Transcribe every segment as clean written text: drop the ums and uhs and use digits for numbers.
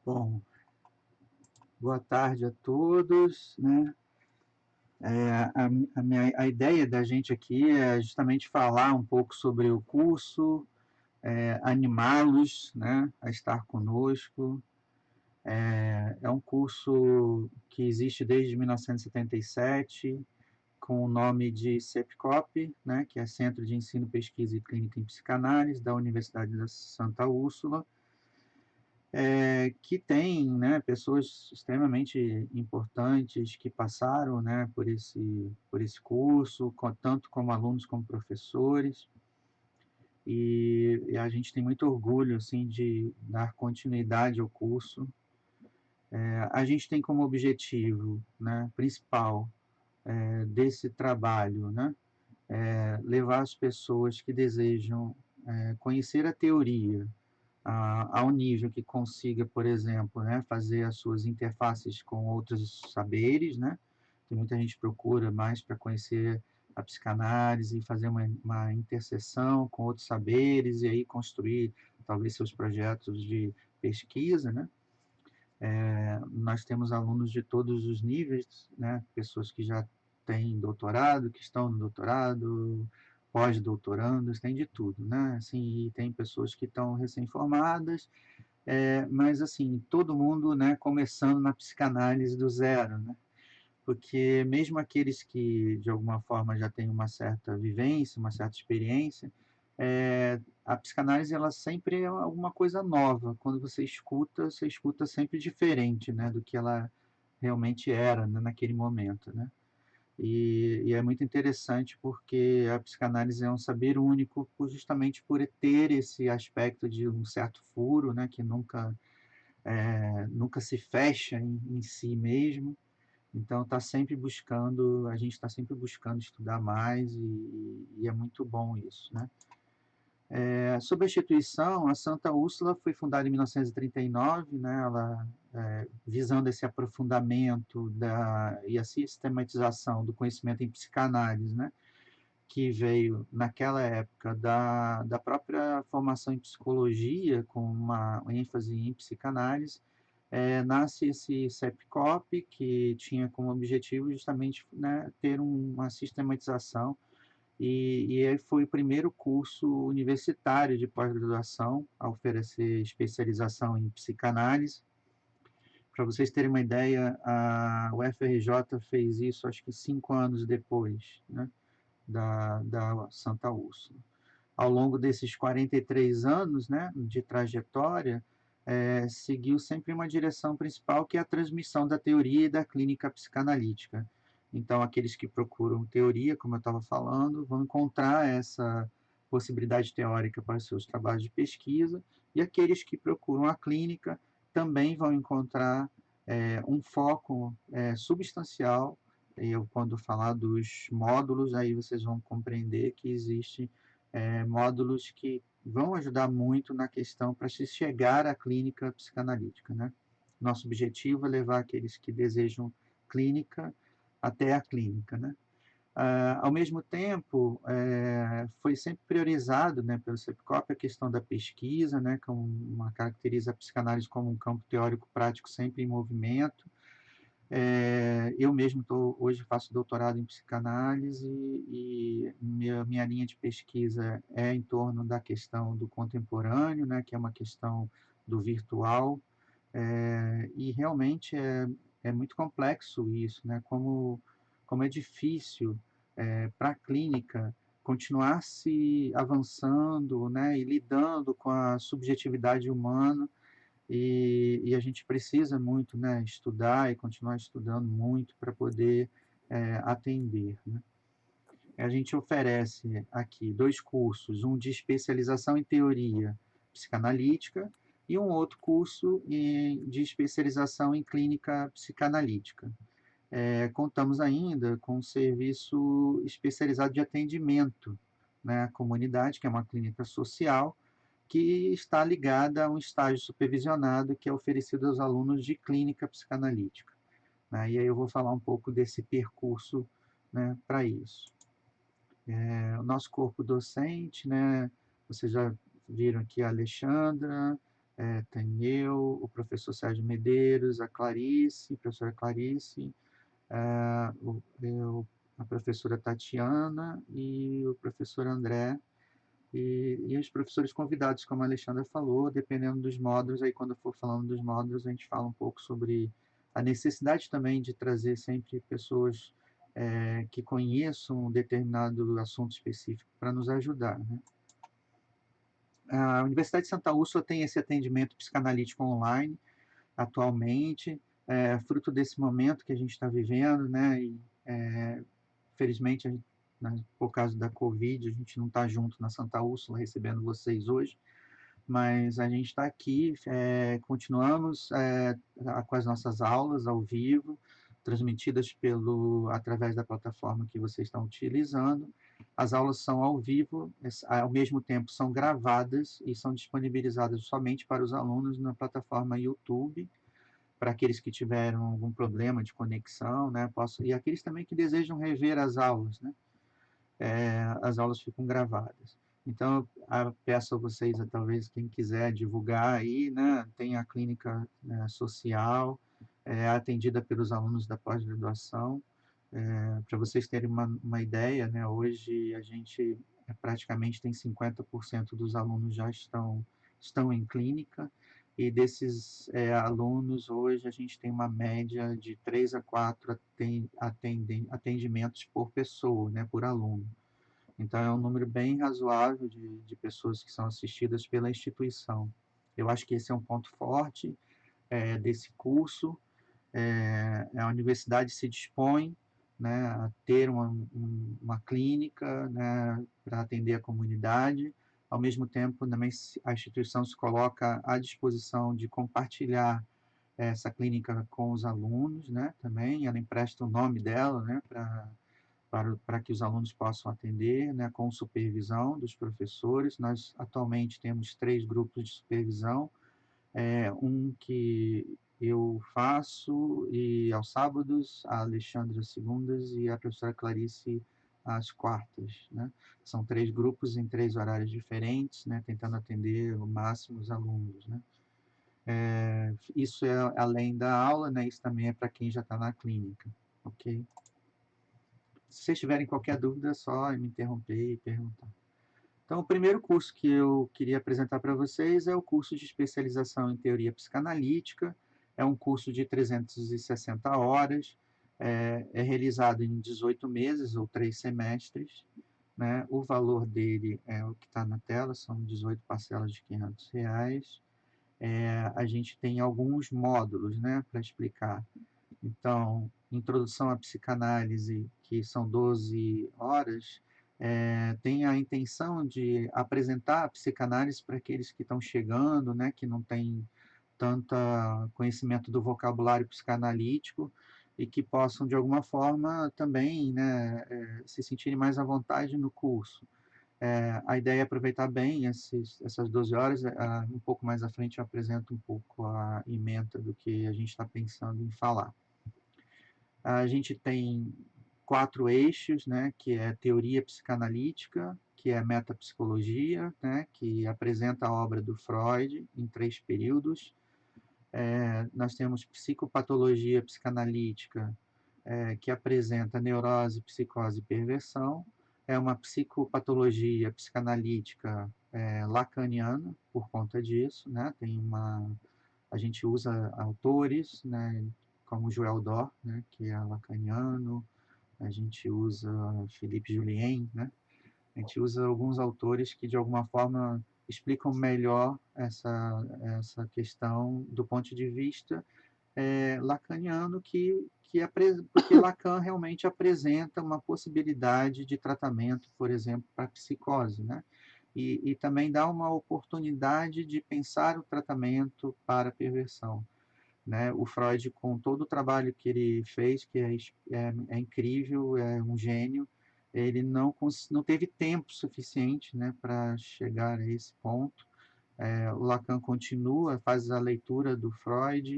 Bom, boa tarde a todos, né? A ideia da gente aqui é justamente falar um pouco sobre o curso, animá-los, né, a estar conosco. É um curso que existe desde 1977, com o nome de CEPCOP, né, que é Centro de Ensino, Pesquisa e Clínica em Psicanálise, da Universidade da Santa Úrsula, que tem, né, pessoas extremamente importantes que passaram, né, por esse curso, tanto como alunos como professores, e a gente tem muito orgulho assim, de dar continuidade ao curso. A gente tem como objetivo, né, principal desse trabalho, né, levar as pessoas que desejam conhecer a teoria, a um nível que consiga, por exemplo, né, fazer as suas interfaces com outros saberes, né? Tem muita gente que procura mais para conhecer a psicanálise, fazer uma interseção com outros saberes e aí construir talvez seus projetos de pesquisa, né? Nós temos alunos de todos os níveis, né? Pessoas que já têm doutorado, que estão no doutorado, pós-doutorandos, tem de tudo, né? Assim, e tem pessoas que estão recém-formadas, mas assim, todo mundo, né, começando na psicanálise do zero, né? Porque mesmo aqueles que de alguma forma já têm uma certa vivência, uma certa experiência, a psicanálise ela sempre é alguma coisa nova. Quando você escuta sempre diferente, né, do que ela realmente era, né, naquele momento, né? E é muito interessante porque a psicanálise é um saber único justamente por ter esse aspecto de um certo furo, né, que nunca se fecha em si mesmo. Então a gente está sempre buscando estudar mais e é muito bom isso, né? Sobre a instituição, a Santa Úrsula foi fundada em 1939, né? Ela visando esse aprofundamento e a sistematização do conhecimento em psicanálise, né? Que veio naquela época da própria formação em psicologia, com uma ênfase em psicanálise, nasce esse CEPCOP, que tinha como objetivo justamente, né, ter uma sistematização, e foi o primeiro curso universitário de pós-graduação a oferecer especialização em psicanálise. Para vocês terem uma ideia, a UFRJ fez isso acho que 5 anos depois, né, da Santa Úrsula. Ao longo desses 43 anos, né, de trajetória, seguiu sempre uma direção principal, que é a transmissão da teoria e da clínica psicanalítica. Então, aqueles que procuram teoria, como eu estava falando, vão encontrar essa possibilidade teórica para os seus trabalhos de pesquisa, e aqueles que procuram a clínica também vão encontrar um foco substancial. Eu, quando falar dos módulos, aí vocês vão compreender que existe módulos que vão ajudar muito na questão para se chegar à clínica psicanalítica, né? Nosso objetivo é levar aqueles que desejam clínica até a clínica, né? Ao mesmo tempo, foi sempre priorizado, né, pelo CEPCOP a questão da pesquisa, né, caracteriza a psicanálise como um campo teórico prático sempre em movimento. Eu mesmo hoje faço doutorado em psicanálise e minha linha de pesquisa é em torno da questão do contemporâneo, né, que é uma questão do virtual, e realmente é muito complexo isso, né, como é difícil para a clínica continuar se avançando, né, e lidando com a subjetividade humana, e a gente precisa muito, né, estudar e continuar estudando muito para poder atender, né? A gente oferece aqui 2 cursos, um de especialização em teoria psicanalítica e um outro curso de especialização em clínica psicanalítica. Contamos ainda com um serviço especializado de atendimento, né, à comunidade, que é uma clínica social, que está ligada a um estágio supervisionado que é oferecido aos alunos de clínica psicanalítica, né? E aí eu vou falar um pouco desse percurso, né, para isso. O nosso corpo docente, né, vocês já viram aqui a Alexandra, Tem eu, o professor Sérgio Medeiros, a Clarice, a professora Clarice, a professora Tatiana e o professor André, e os professores convidados, como a Alexandra falou, dependendo dos módulos, aí quando eu for falando dos módulos, a gente fala um pouco sobre a necessidade também de trazer sempre pessoas que conheçam um determinado assunto específico para nos ajudar, né? A Universidade de Santa Úrsula tem esse atendimento psicanalítico online, atualmente, fruto desse momento que a gente está vivendo, né? E, felizmente, por causa da Covid, a gente não está junto na Santa Úrsula recebendo vocês hoje, mas a gente está aqui, continuamos com as nossas aulas ao vivo, transmitidas através da plataforma que vocês estão utilizando. As aulas são ao vivo, ao mesmo tempo são gravadas e são disponibilizadas somente para os alunos na plataforma YouTube, para aqueles que tiveram algum problema de conexão, né? E aqueles também que desejam rever as aulas, né? As aulas ficam gravadas. Então, eu peço a vocês, talvez, quem quiser divulgar aí, né? Tem a clínica, né, social, atendida pelos alunos da pós-graduação. Para vocês terem uma ideia, né? Hoje a gente praticamente tem 50% dos alunos já estão em clínica, e desses alunos, hoje a gente tem uma média de 3 a 4 atendimentos por pessoa, né, por aluno. Então, é um número bem razoável de pessoas que são assistidas pela instituição. Eu acho que esse é um ponto forte desse curso. A universidade se dispõe, né, a ter uma clínica, né, para atender a comunidade. Ao mesmo tempo, também a instituição se coloca à disposição de compartilhar essa clínica com os alunos, né, também. Ela empresta o nome dela, né, para que os alunos possam atender, né, com supervisão dos professores. Nós atualmente temos 3 grupos de supervisão, um que eu faço e aos sábados, a Alexandra às segundas e a professora Clarice às quartas, né? São 3 grupos em 3 horários diferentes, né, tentando atender o máximo os alunos, né? Isso é além da aula, né? Isso também é para quem já está na clínica, ok? Se vocês tiverem qualquer dúvida, é só me interromper e perguntar. Então, o primeiro curso que eu queria apresentar para vocês é o curso de especialização em teoria psicanalítica. É um curso de 360 horas, realizado em 18 meses ou 3 semestres, né? O valor dele é o que está na tela, são 18 parcelas de R$ 500. A gente tem alguns módulos, né, para explicar. Então, introdução à psicanálise, que são 12 horas, tem a intenção de apresentar a psicanálise para aqueles que estão chegando, né, que não têm tanto conhecimento do vocabulário psicanalítico e que possam, de alguma forma, também, né, se sentirem mais à vontade no curso. A ideia é aproveitar bem essas 12 horas. Um pouco mais à frente eu apresento um pouco a ementa do que a gente está pensando em falar. A gente tem 4 eixos, né, que é teoria psicanalítica, que é metapsicologia, né, que apresenta a obra do Freud em 3 períodos. Nós temos psicopatologia psicanalítica, que apresenta neurose, psicose e perversão. É uma psicopatologia psicanalítica lacaniana, por conta disso, né? A gente usa autores, né, como Joel Dor, né, que é lacaniano. A gente usa Philippe Julien, né? A gente usa alguns autores que, de alguma forma, explicam melhor essa questão do ponto de vista lacaniano, porque Lacan realmente apresenta uma possibilidade de tratamento, por exemplo, para psicose, né? E também dá uma oportunidade de pensar o tratamento para perversão, né? O Freud, com todo o trabalho que ele fez, que é incrível, é um gênio, ele não teve tempo suficiente, né, para chegar a esse ponto. O Lacan continua, faz a leitura do Freud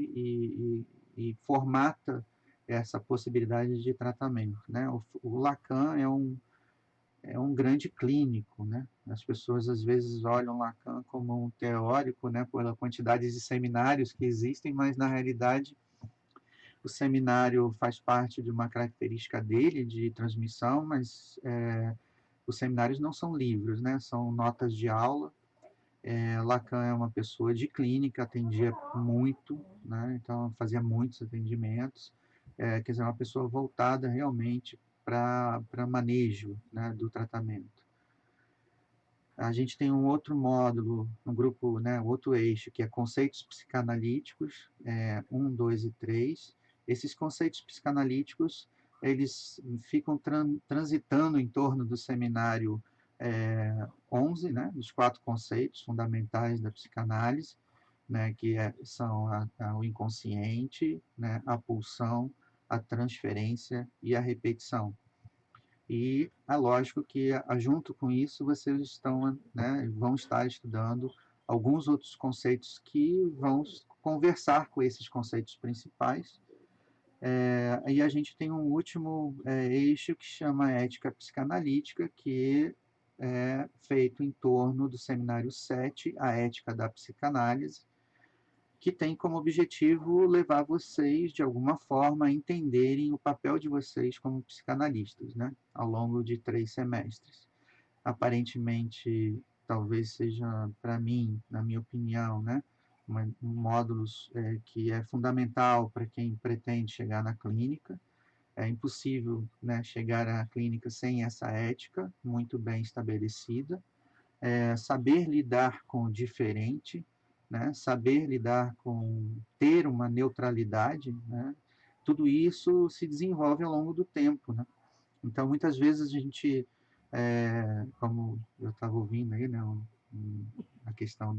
e formata essa possibilidade de tratamento, né? O Lacan é um grande clínico, né? As pessoas às vezes olham Lacan como um teórico, né, pela quantidade de seminários que existem, mas na realidade o seminário faz parte de uma característica dele de transmissão, mas os seminários não são livros, né? São notas de aula. Lacan é uma pessoa de clínica, atendia muito, né? Então fazia muitos atendimentos, quer dizer, uma pessoa voltada realmente para manejo, né, do tratamento. A gente tem um outro módulo, um grupo, né, outro eixo, que é conceitos psicanalíticos, 1, 2 e 3. Esses conceitos psicanalíticos, eles ficam transitando em torno do seminário 11, né, dos 4 conceitos fundamentais da psicanálise, né, que são o inconsciente, né, a pulsão, a transferência e a repetição. E é lógico que, junto com isso, vocês estão, né, vão estar estudando alguns outros conceitos que vão conversar com esses conceitos principais. E a gente tem um último eixo que chama ética psicanalítica, que é feito em torno do seminário 7, a ética da psicanálise, que tem como objetivo levar vocês, de alguma forma, a entenderem o papel de vocês como psicanalistas, né, ao longo de 3 semestres. Aparentemente, talvez seja, para mim, na minha opinião, né, um módulo que é fundamental para quem pretende chegar na clínica. É impossível, né, chegar à clínica sem essa ética muito bem estabelecida. Saber lidar com o diferente, né? Saber lidar com ter uma neutralidade, né? Tudo isso se desenvolve ao longo do tempo, né? Então, muitas vezes a gente, como eu estava ouvindo aí, né, a questão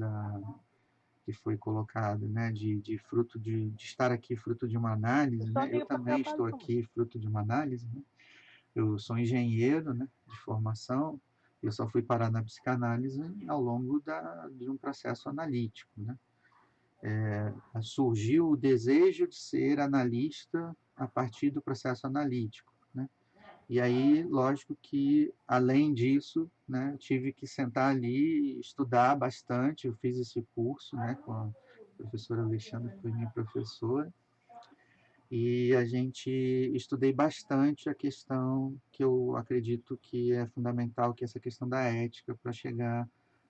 que foi colocada, né, de fruto de estar aqui fruto de uma análise, né? Eu também estou aqui fruto de uma análise, né? Eu sou engenheiro, né, de formação, eu só fui parar na psicanálise ao longo de um processo analítico, né? Surgiu o desejo de ser analista a partir do processo analítico, né? E aí, lógico que, além disso, né, tive que sentar ali e estudar bastante. Eu fiz esse curso, né, com a professora Alexandra, que foi minha professora, e a gente estudei bastante a questão que eu acredito que é fundamental, que é essa questão da ética, para chegar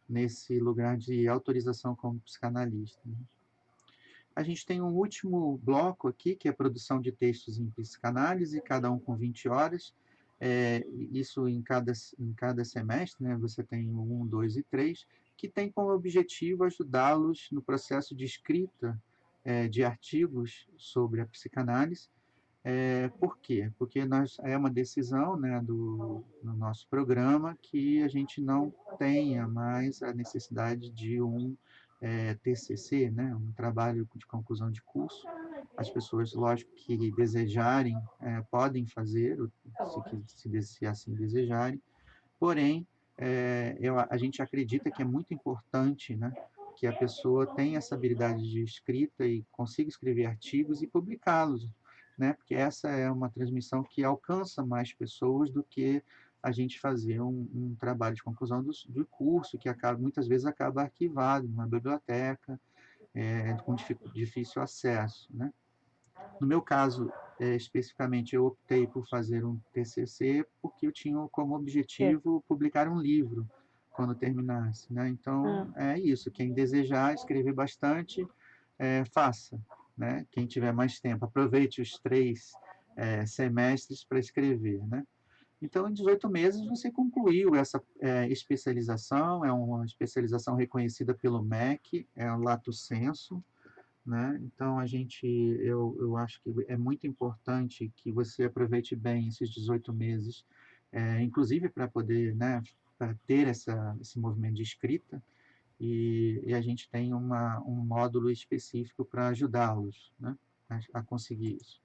nesse lugar de autorização como psicanalista, né? A gente tem um último bloco aqui, que é a produção de textos em psicanálise, cada um com 20 horas, isso em cada semestre, né? Você tem o 1, 2 e 3, que tem como objetivo ajudá-los no processo de escrita de artigos sobre a psicanálise. Por quê? Porque é uma decisão, né, no nosso programa, que a gente não tenha mais a necessidade de um TCC, né, um trabalho de conclusão de curso. As pessoas, lógico, que desejarem, podem fazer, se assim desejarem, porém, a gente acredita que é muito importante, né, que a pessoa tenha essa habilidade de escrita e consiga escrever artigos e publicá-los, né, porque essa é uma transmissão que alcança mais pessoas do que a gente fazer um trabalho de conclusão do curso, que muitas vezes acaba arquivado numa biblioteca, com difícil acesso, né? No meu caso, especificamente, eu optei por fazer um TCC porque eu tinha como objetivo publicar um livro quando terminasse, né? Então, é isso. Quem desejar escrever bastante, faça, né? Quem tiver mais tempo, aproveite os 3 semestres para escrever, né? Então, em 18 meses, você concluiu essa especialização, é uma especialização reconhecida pelo MEC, é o Lato Sensu, né? Então, eu acho que é muito importante que você aproveite bem esses 18 meses, inclusive para poder, né, para ter esse movimento de escrita, e a gente tem um módulo específico para ajudá-los, né, a conseguir isso.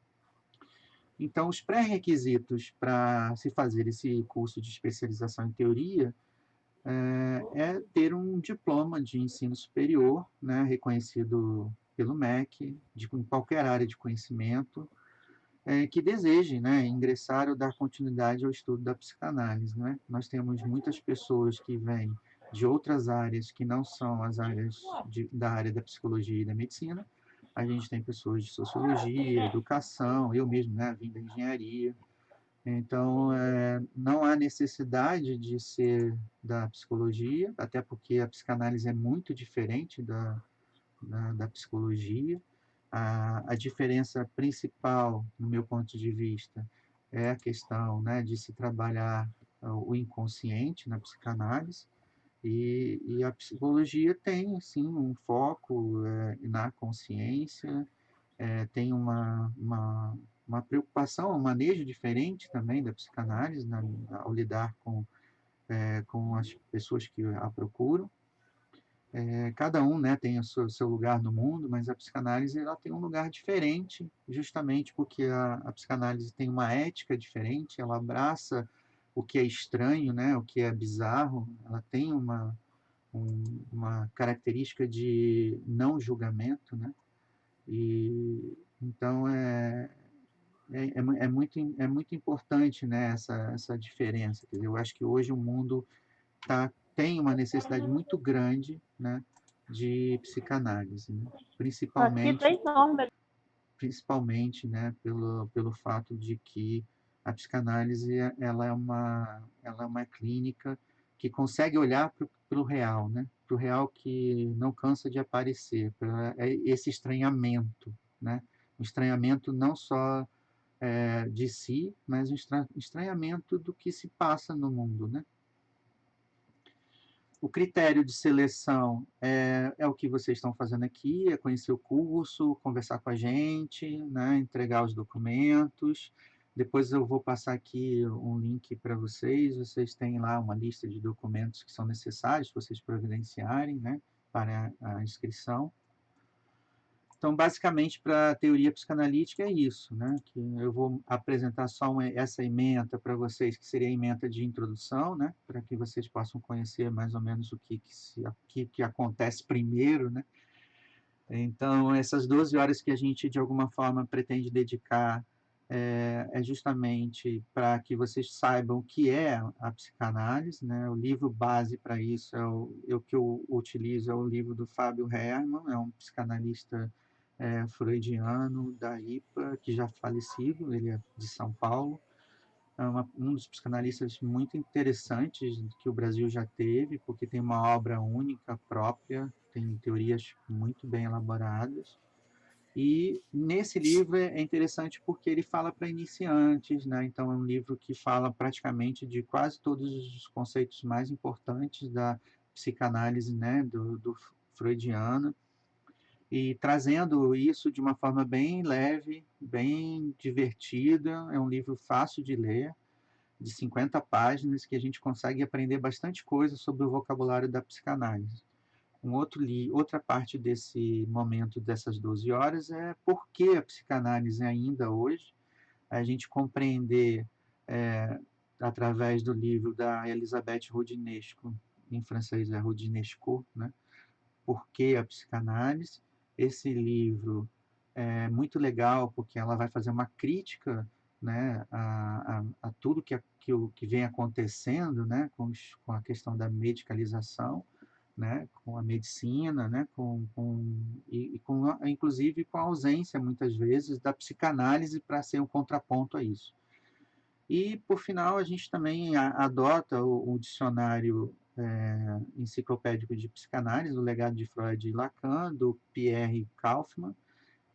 Então, os pré-requisitos para se fazer esse curso de especialização em teoria ter um diploma de ensino superior, né, reconhecido pelo MEC, em qualquer área de conhecimento, que deseje, né, ingressar ou dar continuidade ao estudo da psicanálise, né? Nós temos muitas pessoas que vêm de outras áreas que não são as áreas da área da psicologia e da medicina. A gente tem pessoas de sociologia, educação, eu mesmo, né, vim da engenharia. Então, não há necessidade de ser da psicologia, até porque a psicanálise é muito diferente da psicologia. A diferença principal, no meu ponto de vista, é a questão, né, de se trabalhar o inconsciente na psicanálise, e a psicologia tem, sim, um foco na consciência, tem uma preocupação, um manejo diferente também da psicanálise ao lidar com as pessoas que a procuram. Cada um, né, tem o seu lugar no mundo, mas a psicanálise ela tem um lugar diferente, justamente porque a psicanálise tem uma ética diferente, ela abraça o que é estranho, né, o que é bizarro, ela tem uma característica de não julgamento, né, e então é muito importante, né, essa diferença. Quer dizer, eu acho que hoje o mundo tem uma necessidade muito grande, né, de psicanálise, né? Aqui tá Principalmente, enorme. principalmente, né, pelo fato de que a psicanálise ela é uma clínica que consegue olhar para o real, né, para o real que não cansa de aparecer, para esse estranhamento, né, um estranhamento não só de si, mas um estranhamento do que se passa no mundo, né? O critério de seleção é o que vocês estão fazendo aqui, é conhecer o curso, conversar com a gente, né, entregar os documentos. Depois eu vou passar aqui um link para vocês. Vocês têm lá uma lista de documentos que são necessários, vocês providenciarem, né, para a inscrição. Então, basicamente, para a teoria psicanalítica é isso, né? Que eu vou apresentar só essa ementa para vocês, que seria a ementa de introdução, né? Para que vocês possam conhecer mais ou menos o que acontece primeiro, né? Então, essas 12 horas que a gente, de alguma forma, pretende dedicar justamente para que vocês saibam o que é a psicanálise, né? O livro base para isso o que eu utilizo é o livro do Fábio Herrmann, é um psicanalista freudiano da IPA, que já falecido, ele é de São Paulo, é um dos psicanalistas muito interessantes que o Brasil já teve, porque tem uma obra única, própria, tem teorias muito bem elaboradas. E nesse livro é interessante porque ele fala para iniciantes, né? Então é um livro que fala praticamente de quase todos os conceitos mais importantes da psicanálise, né? Do freudiano, e trazendo isso de uma forma bem leve, bem divertida. É um livro fácil de ler, de 50 páginas, que a gente consegue aprender bastante coisa sobre o vocabulário da psicanálise. Outra parte desse momento, dessas 12 horas, é por que a psicanálise ainda hoje, a gente compreender, através do livro da Elisabeth Roudinesco, em francês é Roudinesco, né? Por que a psicanálise? Esse livro é muito legal porque ela vai fazer uma crítica, né, a tudo que vem acontecendo, né, com a questão da medicalização, né, com a medicina, né, inclusive com a ausência, muitas vezes, da psicanálise para ser um contraponto a isso. E, por final, a gente também adota o dicionário enciclopédico de psicanálise, o legado de Freud e Lacan, do Pierre Kaufmann,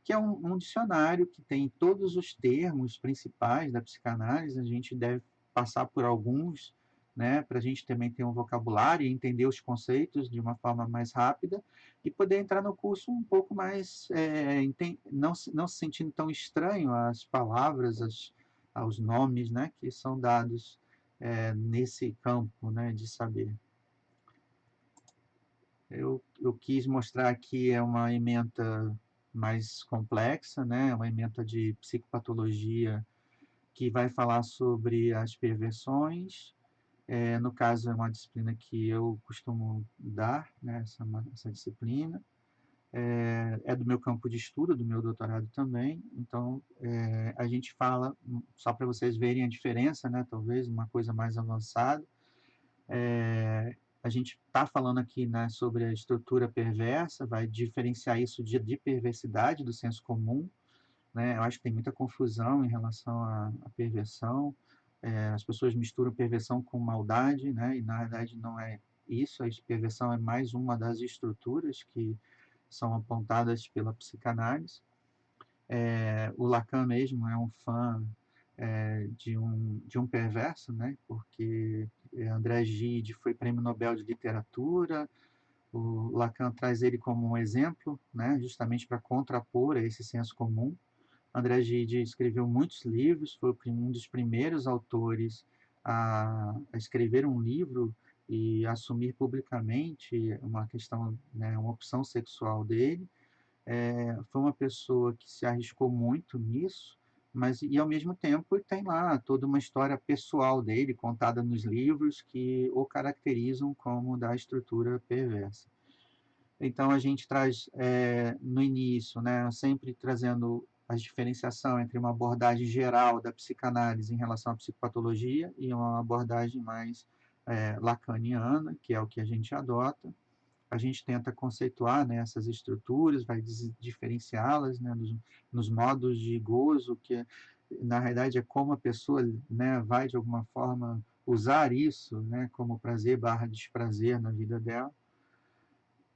que é um dicionário que tem todos os termos principais da psicanálise. A gente deve passar por alguns, né, para a gente também ter um vocabulário e entender os conceitos de uma forma mais rápida e poder entrar no curso um pouco mais, não se sentindo tão estranho às palavras, aos nomes, né, que são dados nesse campo, né, de saber. Eu quis mostrar aqui uma ementa mais complexa, né, uma ementa de psicopatologia que vai falar sobre as perversões. No caso, é uma disciplina que eu costumo dar, né, essa disciplina. é do meu campo de estudo, do meu doutorado também. Então, a gente fala, só para vocês verem a diferença, né, talvez uma coisa mais avançada, a gente está falando aqui, né, sobre a estrutura perversa, vai diferenciar isso de perversidade do senso comum, né? Eu acho que tem muita confusão em relação à perversão. As pessoas misturam perversão com maldade, né? E na verdade não é isso. A perversão é mais uma das estruturas que são apontadas pela psicanálise. O Lacan mesmo é um fã de um perverso, né? Porque André Gide foi prêmio Nobel de Literatura. O Lacan traz ele como um exemplo, né? Justamente para contrapor a esse senso comum. André Gide escreveu muitos livros, foi um dos primeiros autores a escrever um livro e assumir publicamente uma questão, né, uma opção sexual dele. Foi uma pessoa que se arriscou muito nisso, mas e ao mesmo tempo tem lá toda uma história pessoal dele contada nos livros que o caracterizam como da estrutura perversa. Então a gente traz no início, né, sempre trazendo a diferenciação entre uma abordagem geral da psicanálise em relação à psicopatologia e uma abordagem mais lacaniana, que é o que a gente adota. A gente tenta conceituar, né, essas estruturas, vai diferenciá-las, né, nos modos de gozo, que na realidade é como a pessoa, né, vai de alguma forma usar isso, né, como prazer barra desprazer na vida dela.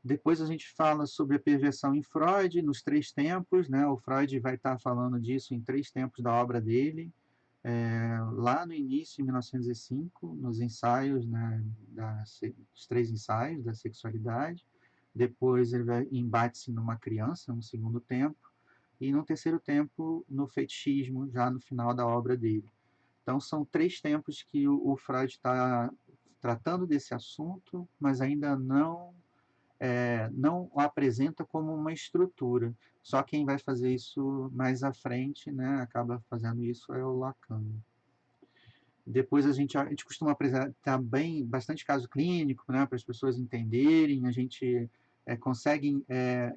Depois a gente fala sobre a perversão em Freud, nos três tempos, né? O Freud vai estar falando disso em três tempos da obra dele, lá no início, em 1905, nos ensaios, né, os três ensaios da sexualidade. Depois ele vai embate-se numa criança, no segundo tempo, e no terceiro tempo, no fetichismo, já no final da obra dele. Então, são três tempos que o Freud está tratando desse assunto, mas ainda não o apresenta como uma estrutura. Só quem vai fazer isso mais à frente, né, acaba fazendo isso é o Lacan. Depois a gente costuma apresentar bastante caso clínico, né, para as pessoas entenderem, a gente consegue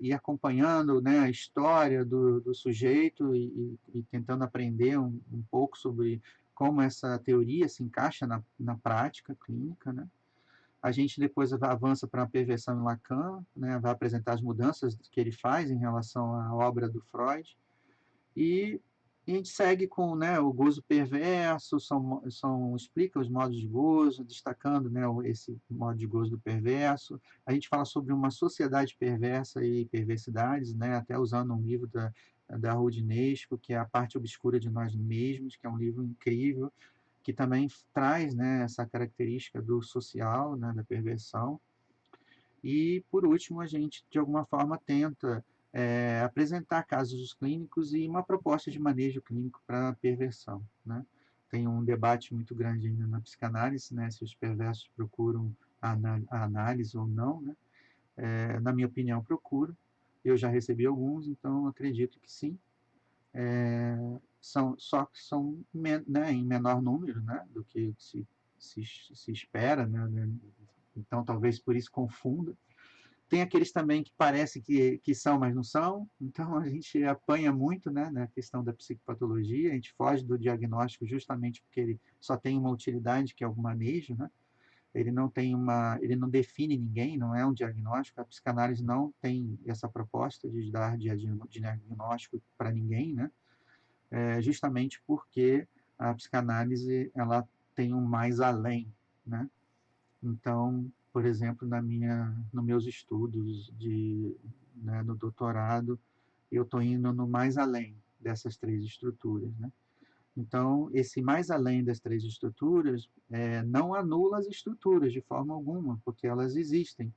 ir acompanhando, né, a história do sujeito e tentando aprender um pouco sobre como essa teoria se encaixa na prática clínica, né? A gente depois avança para a perversão em Lacan, né, vai apresentar as mudanças que ele faz em relação à obra do Freud, e a gente segue com, né, o gozo perverso, explica os modos de gozo, destacando, né, esse modo de gozo do perverso. A gente fala sobre uma sociedade perversa e perversidades, né, até usando um livro da Roudinesco, que é A Parte Obscura de Nós Mesmos, que é um livro incrível, que também traz, né, essa característica do social, né, da perversão. E, por último, a gente, de alguma forma, tenta apresentar casos clínicos e uma proposta de manejo clínico para a perversão, né? Tem um debate muito grande ainda na psicanálise, né, se os perversos procuram a análise ou não, né? Na minha opinião, procuram. Eu já recebi alguns, então acredito que sim. Só que são, né, em menor número, né, do que se espera, né? Então talvez por isso confunda. Tem aqueles também que parece que são, mas não são. Então a gente apanha muito, né, na questão da psicopatologia, a gente foge do diagnóstico justamente porque ele só tem uma utilidade, que é o manejo, né? Ele não define ninguém, não é um diagnóstico. A psicanálise não tem essa proposta de dar diagnóstico para ninguém, né? Justamente porque a psicanálise ela tem um mais além, né? Então, por exemplo, nos meus estudos né, no doutorado, eu estou indo no mais além dessas três estruturas, né? Então, esse mais além das três estruturas não anula as estruturas de forma alguma, porque elas existem.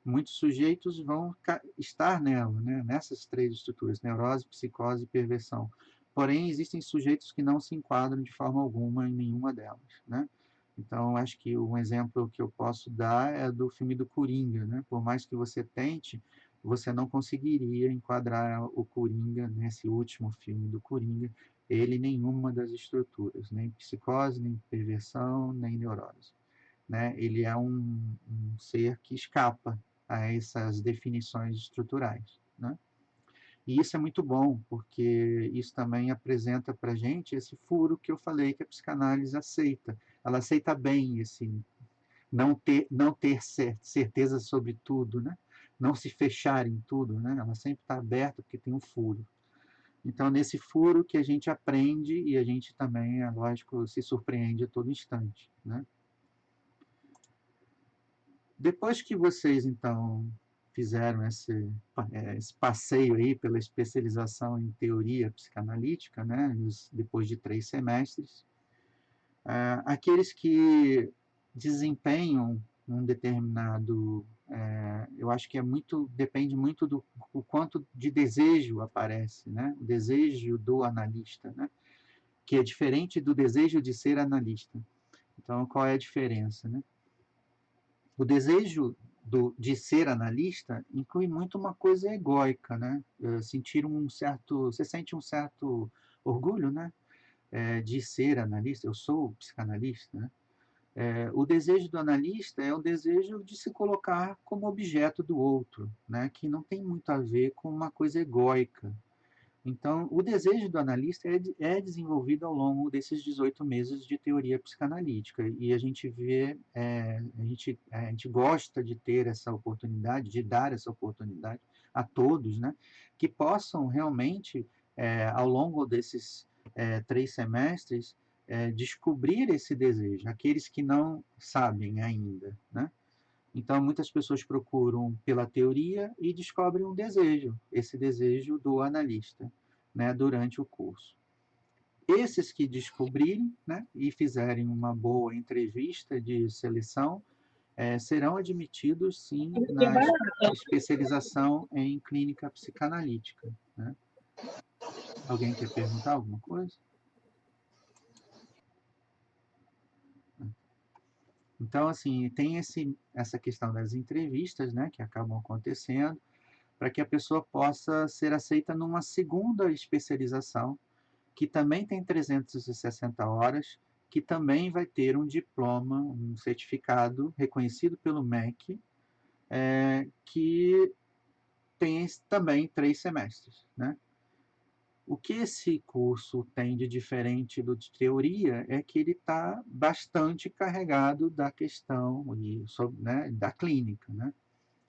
Muitos sujeitos vão estar nela, né? Nessas três estruturas, neurose, psicose e perversão. Porém, existem sujeitos que não se enquadram de forma alguma em nenhuma delas, né? Então, acho que um exemplo que eu posso dar é do filme do Coringa, né? Por mais que você tente, você não conseguiria enquadrar o Coringa nesse último filme do Coringa, ele nenhuma das estruturas, nem psicose, nem perversão, nem neurose, né? Ele é um ser que escapa a essas definições estruturais. né? E isso é muito bom, porque isso também apresenta para a gente esse furo que eu falei que a psicanálise aceita. Ela aceita bem esse não ter certeza sobre tudo, né? Não se fechar em tudo, né? Ela sempre está aberta porque tem um furo. Então, nesse furo que a gente aprende e a gente também, é lógico, se surpreende a todo instante, né? Depois que vocês, então, fizeram esse passeio aí pela especialização em teoria psicanalítica, né, depois de 3 semestres, aqueles que desempenham um determinado, eu acho que depende muito do o quanto de desejo aparece, né, o desejo do analista, né, que é diferente do desejo de ser analista. Então, qual é a diferença, né? O desejo de ser analista inclui muito uma coisa egóica, né? Você sente um certo orgulho, né? De ser analista, eu sou psicanalista, né? O desejo do analista é o desejo de se colocar como objeto do outro, né? Que não tem muito a ver com uma coisa egóica. Então, o desejo do analista é desenvolvido ao longo desses 18 meses de teoria psicanalítica, e a gente vê, a gente gosta de ter essa oportunidade, de dar essa oportunidade a todos, né, que possam realmente, ao longo desses 3 semestres, descobrir esse desejo, aqueles que não sabem ainda, né? Então, muitas pessoas procuram pela teoria e descobrem um desejo, esse desejo do analista, né, durante o curso. Esses que descobrirem, né, e fizerem uma boa entrevista de seleção, serão admitidos, sim, na especialização em clínica psicanalítica, né? Alguém quer perguntar alguma coisa? Então, assim, tem essa questão das entrevistas, né, que acabam acontecendo, para que a pessoa possa ser aceita numa segunda especialização, que também tem 360 horas, que também vai ter um diploma, um certificado reconhecido pelo MEC, que tem também 3 semestres, né? O que esse curso tem de diferente do de teoria é que ele está bastante carregado da questão né, da clínica, né?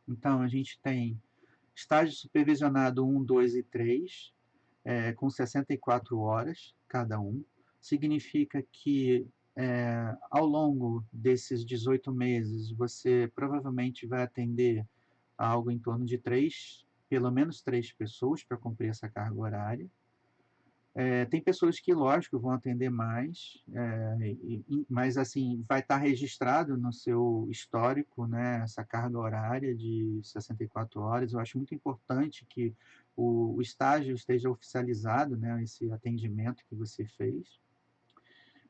Então, a gente tem estágio supervisionado 1, 2 e 3, com 64 horas cada um. Significa que, ao longo desses 18 meses, você provavelmente vai atender algo em torno de pelo menos 3 pessoas para cumprir essa carga horária. Tem pessoas que, lógico, vão atender mais, mas assim, vai estar registrado no seu histórico, né, essa carga horária de 64 horas. Eu acho muito importante que o estágio esteja oficializado, né, esse atendimento que você fez.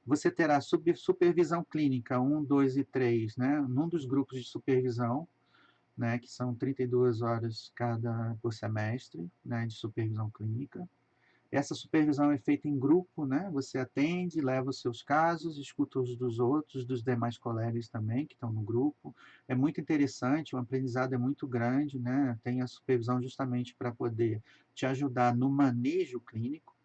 Você terá supervisão clínica 1, 2 e 3, né, num dos grupos de supervisão, né, que são 32 horas por semestre, né, de supervisão clínica. Essa supervisão é feita em grupo, né? Você atende, leva os seus casos, escuta os dos outros, dos demais colegas também que estão no grupo. É muito interessante, o aprendizado é muito grande, né? Tem a supervisão justamente para poder te ajudar no manejo clínico.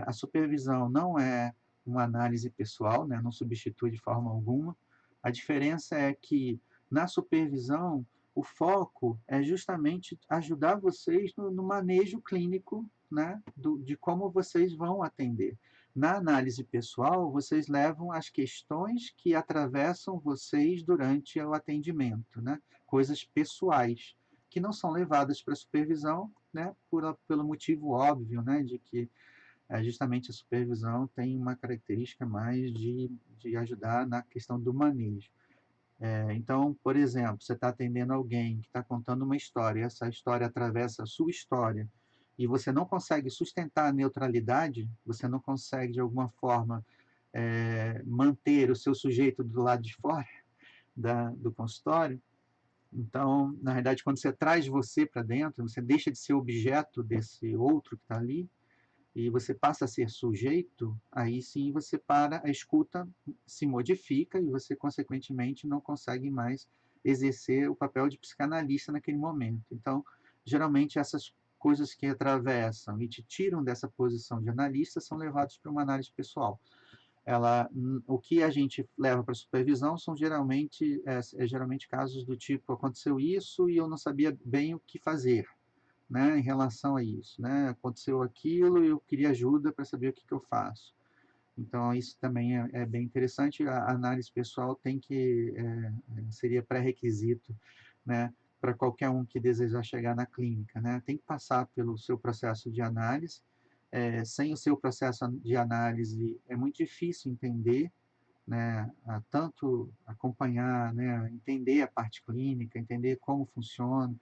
A supervisão não é uma análise pessoal, né? Não substitui de forma alguma. A diferença é que na supervisão o foco é justamente ajudar vocês no manejo clínico, né, de como vocês vão atender. Na análise pessoal, vocês levam as questões que atravessam vocês durante o atendimento, né, coisas pessoais, que não são levadas para a supervisão, né, pelo motivo óbvio, né, de que justamente a supervisão tem uma característica mais de ajudar na questão do manejo. Então, por exemplo, você está atendendo alguém que está contando uma história, e essa história atravessa a sua história, e você não consegue sustentar a neutralidade, você não consegue, de alguma forma, manter o seu sujeito do lado de fora do consultório. Então, na realidade, quando você traz você para dentro, você deixa de ser objeto desse outro que está ali, e você passa a ser sujeito, aí sim você a escuta se modifica e você, consequentemente, não consegue mais exercer o papel de psicanalista naquele momento. Então, geralmente essas coisas que atravessam e te tiram dessa posição de analista são levados para uma análise pessoal. O que a gente leva para supervisão são geralmente casos do tipo, aconteceu isso e eu não sabia bem o que fazer, né, em relação a isso, né? Aconteceu aquilo e eu queria ajuda para saber o que eu faço. Então, isso também é bem interessante. A análise pessoal seria pré-requisito, né, para qualquer um que desejar chegar na clínica, né? Tem que passar pelo seu processo de análise. Sem o seu processo de análise, é muito difícil entender, né, tanto acompanhar, né, entender a parte clínica, entender como funciona.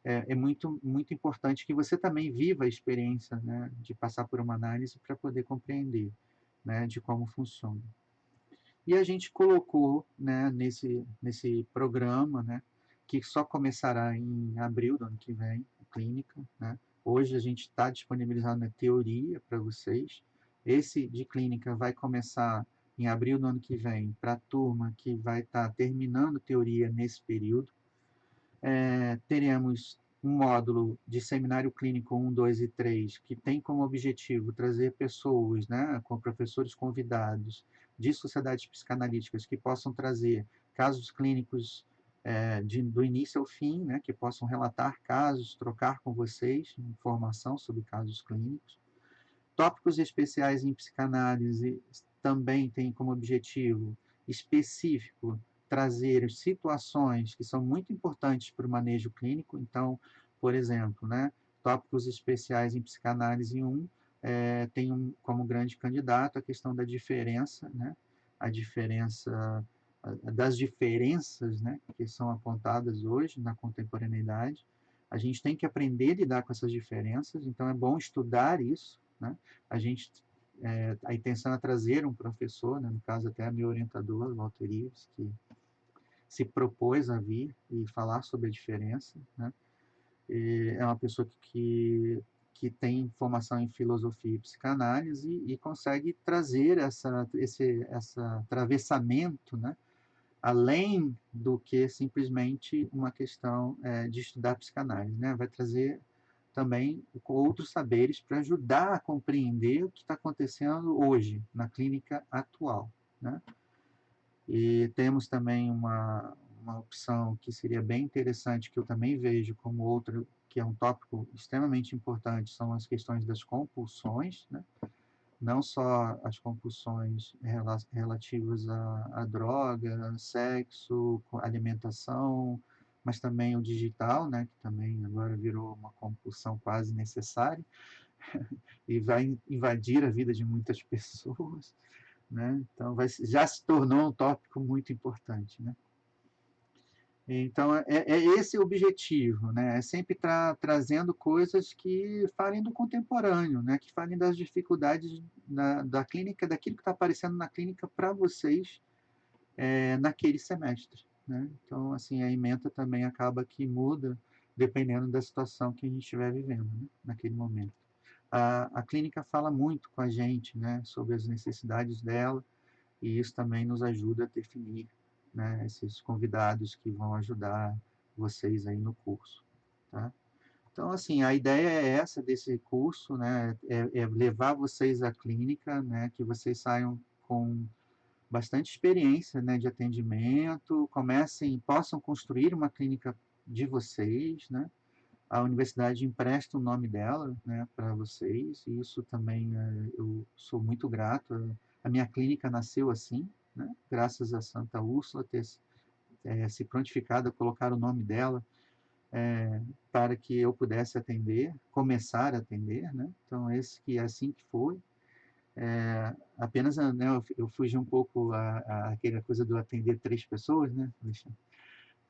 É muito, muito importante que você também viva a experiência, né, de passar por uma análise para poder compreender, né, de como funciona. E a gente colocou, né, nesse programa, né, que só começará em abril do ano que vem, a clínica, né? Hoje a gente está disponibilizando a teoria para vocês. Esse de clínica vai começar em abril do ano que vem para a turma que vai estar terminando teoria nesse período. Teremos um módulo de seminário clínico 1, 2 e 3, que tem como objetivo trazer pessoas, né, com professores convidados de sociedades psicanalíticas que possam trazer casos clínicos do início ao fim, né, que possam relatar casos, trocar com vocês informação sobre casos clínicos. Tópicos especiais em psicanálise também tem como objetivo específico trazer situações que são muito importantes para o manejo clínico. Então, por exemplo, né, tópicos especiais em psicanálise 1 tem como grande candidato a questão da diferença, né, a diferença das diferenças, né, que são apontadas hoje na contemporaneidade. A gente tem que aprender a lidar com essas diferenças, então é bom estudar isso, né? A intenção é trazer um professor, né, no caso até meu orientador, Walter Ives, que se propôs a vir e falar sobre a diferença, né? E é uma pessoa que tem formação em filosofia e psicanálise e consegue trazer esse atravessamento, né, além do que simplesmente uma questão de estudar psicanálise, né? Vai trazer também outros saberes para ajudar a compreender o que está acontecendo hoje, na clínica atual, né? E temos também uma opção que seria bem interessante, que eu também vejo como outra, que é um tópico extremamente importante, são as questões das compulsões, né? Não só as compulsões relativas à droga, sexo, alimentação, mas também o digital, né, que também agora virou uma compulsão quase necessária e vai invadir a vida de muitas pessoas, né? Então já se tornou um tópico muito importante, né? Então é esse o objetivo, né? É sempre trazendo coisas que falem do contemporâneo, né? Que falem das dificuldades da clínica, daquilo que está aparecendo na clínica para vocês naquele semestre, né? Então, assim, a ementa também acaba que muda dependendo da situação que a gente estiver vivendo, né, naquele momento. A clínica fala muito com a gente, né, sobre as necessidades dela, e isso também nos ajuda a definir, né, esses convidados que vão ajudar vocês aí no curso, tá? Então, assim, a ideia é essa desse curso, né, é levar vocês à clínica, né, que vocês saiam com bastante experiência, né, de atendimento, possam construir uma clínica de vocês, né? A universidade empresta o nome dela, né, para vocês, e isso também eu sou muito grato. A minha clínica nasceu assim, né, graças a Santa Úrsula ter se prontificado a colocar o nome dela para que eu pudesse atender, começar a atender, né? Então, esse que é assim que foi. Apenas, né, eu fugi um pouco aquela coisa do atender 3 pessoas, né?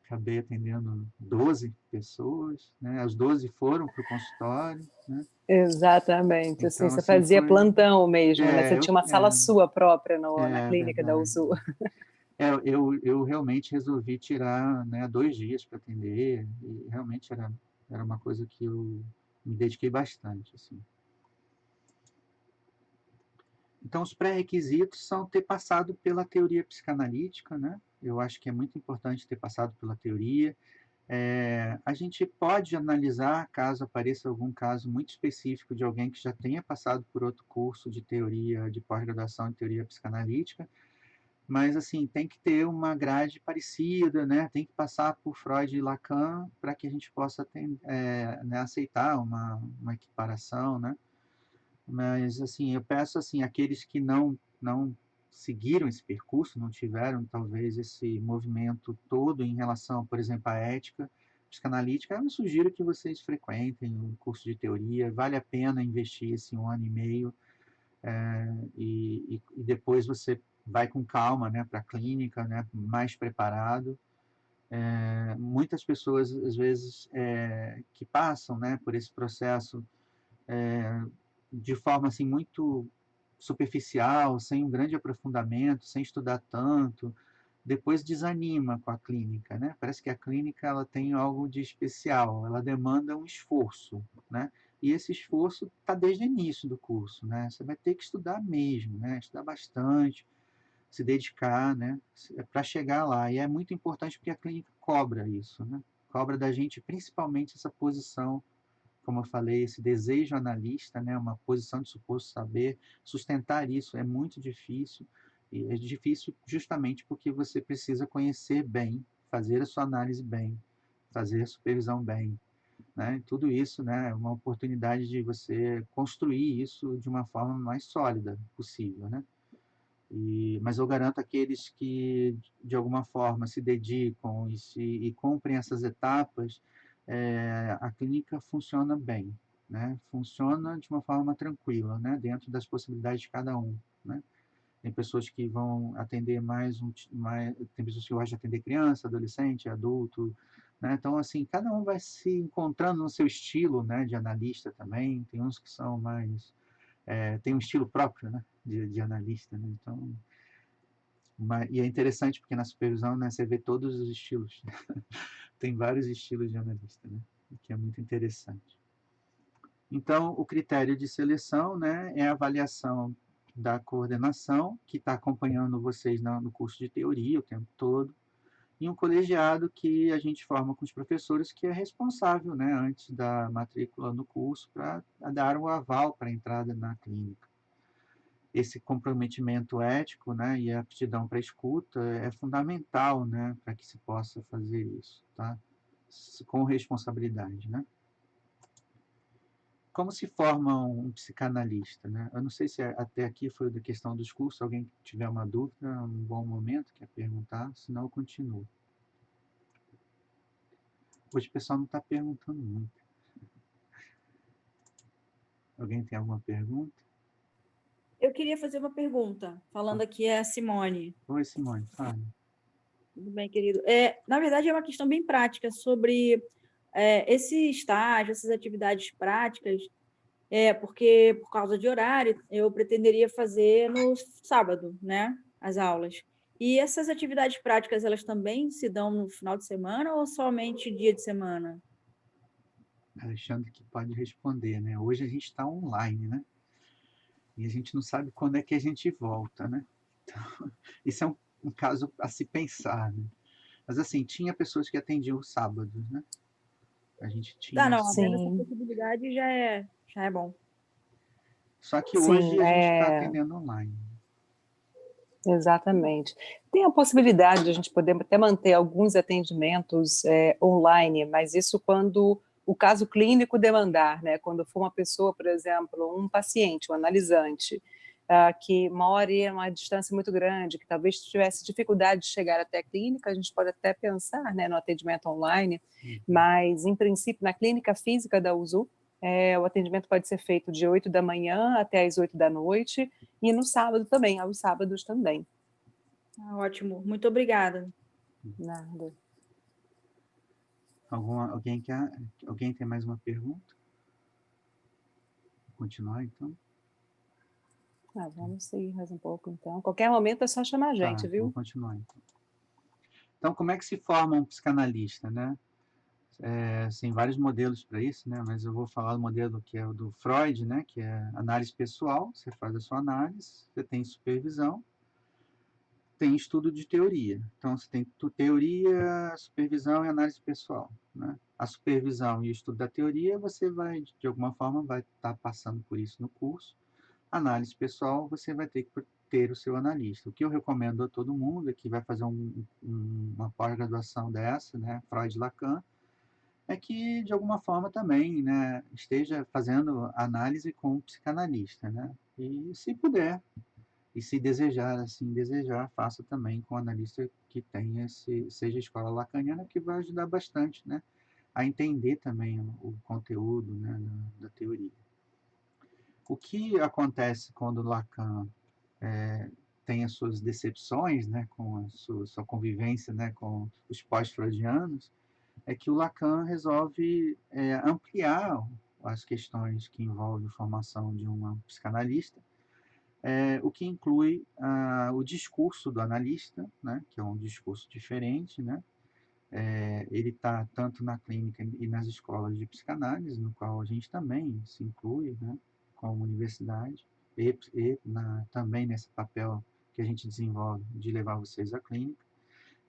Acabei atendendo 12 pessoas, né? As 12 foram para o consultório, né? Exatamente, assim, Então, você assim, fazia foi... plantão mesmo, né? Você É, eu, tinha uma sala sua própria na é clínica da verdade. USU. Eu realmente resolvi tirar, né, 2 dias para atender, e realmente era uma coisa que eu me dediquei bastante, assim. Então, os pré-requisitos são ter passado pela teoria psicanalítica, né? Eu acho que é muito importante ter passado pela teoria, A gente pode analisar, caso apareça algum caso muito específico de alguém que já tenha passado por outro curso de teoria, de pós-graduação em teoria psicanalítica, mas, assim, tem que ter uma grade parecida, né? Tem que passar por Freud e Lacan para que a gente possa né, aceitar uma equiparação, né? Mas, assim, eu peço, assim, aqueles que não seguiram esse percurso, não tiveram, talvez, esse movimento todo em relação, por exemplo, à ética psicanalítica, eu sugiro que vocês frequentem um curso de teoria, vale a pena investir esse 1 ano e meio, e depois você vai com calma, né, para a clínica, né, mais preparado. Muitas pessoas, às vezes, que passam, né, por esse processo de forma assim muito superficial, sem um grande aprofundamento, sem estudar tanto, depois desanima com a clínica, né? Parece que a clínica ela tem algo de especial, ela demanda um esforço, né? E esse esforço está desde o início do curso, né? Você vai ter que estudar mesmo, né? Estudar bastante, se dedicar, né? Para chegar lá. E é muito importante porque a clínica cobra isso, né? Cobra da gente principalmente essa posição, como eu falei, esse desejo analista, né, uma posição de suposto saber, sustentar isso é muito difícil, e é difícil justamente porque você precisa conhecer bem, fazer a sua análise bem, fazer a supervisão bem, né? Tudo isso, né, é uma oportunidade de você construir isso de uma forma mais sólida possível, né? Mas eu garanto aqueles que, de alguma forma, se dedicam e cumprem essas etapas, a clínica funciona bem, né? Funciona de uma forma tranquila, né? Dentro das possibilidades de cada um, né? Tem pessoas que vão atender tem pessoas que gostam de atender criança, adolescente, adulto, né? Então, assim, cada um vai se encontrando no seu estilo, né, de analista também. Tem uns que são mais tem um estilo próprio, né, de analista, né? Então, e é interessante porque na supervisão, né, você vê todos os estilos. Tem vários estilos de analista, né? O que é muito interessante. Então, o critério de seleção, né, é a avaliação da coordenação, que está acompanhando vocês no curso de teoria o tempo todo, e um colegiado que a gente forma com os professores, que é responsável, né, antes da matrícula no curso, para dar o aval para a entrada na clínica. Esse comprometimento ético, né, e a aptidão para a escuta é fundamental, né, para que se possa fazer isso, tá? Com responsabilidade, né? Como se forma um psicanalista, né? Eu não sei se até aqui foi da questão dos cursos, alguém tiver uma dúvida, um bom momento, quer perguntar, senão eu continuo. Hoje o pessoal não está perguntando muito. Alguém tem alguma pergunta? Eu queria fazer uma pergunta, falando aqui é a Simone. Oi, Simone, fala. Tudo bem, querido? Na verdade, é uma questão bem prática sobre esse estágio, essas atividades práticas, porque por causa de horário, eu pretenderia fazer no sábado, né, as aulas. E essas atividades práticas, elas também se dão no final de semana ou somente dia de semana? Alexandre que pode responder, né? Hoje a gente está online, né? E a gente não sabe quando é que a gente volta, né? Então, isso é um caso a se pensar, né? Mas, assim, tinha pessoas que atendiam os sábados, né? A gente Ah, tinha... não, havendo essa Sim, possibilidade já é bom. Só que sim, hoje a gente está atendendo online. exatamente. Tem a possibilidade de a gente poder até manter alguns atendimentos online, mas isso quando o caso clínico demandar, né? Quando for uma pessoa, por exemplo, um paciente, um analisante, que mora em uma distância muito grande, que talvez tivesse dificuldade de chegar até a clínica, a gente pode até pensar, né, no atendimento online, mas, em princípio, na clínica física da USU, o atendimento pode ser feito de 8 da manhã até as 8 da noite, e no sábado também, aos sábados também. Ótimo, muito obrigada. Nada. Alguém tem mais uma pergunta? Vou continuar, então? Vamos seguir mais um pouco, então. Qualquer momento é só chamar a gente, Tá, vou viu? continuar, então. Então, como é que se forma um psicanalista, né? Tem vários modelos para isso, né? Mas eu vou falar do modelo que é o do Freud, né? Que é análise pessoal. Você faz a sua análise, você tem supervisão. tem estudo de teoria. Então, você tem teoria, supervisão e análise pessoal, né? A supervisão e o estudo da teoria, você vai, de alguma forma, vai estar passando por isso no curso. Análise pessoal, você vai ter que ter o seu analista. O que eu recomendo a todo mundo que vai fazer uma pós-graduação dessa, né, Freud-Lacan, é que, de alguma forma, também, né, esteja fazendo análise com um psicanalista, né? E, se puder, e se desejar, assim, desejar, faça também com um analista que tenha seja escola lacaniana, que vai ajudar bastante, né, a entender também o conteúdo, né, da teoria. O que acontece quando Lacan tem as suas decepções, né, com a sua convivência, né, com os pós-freudianos, é que o Lacan resolve ampliar as questões que envolvem a formação de uma psicanalista, o que inclui o discurso do analista, né, que é um discurso diferente, né? Ele está tanto na clínica e nas escolas de psicanálise, no qual a gente também se inclui, né, como universidade, também nesse papel que a gente desenvolve de levar vocês à clínica,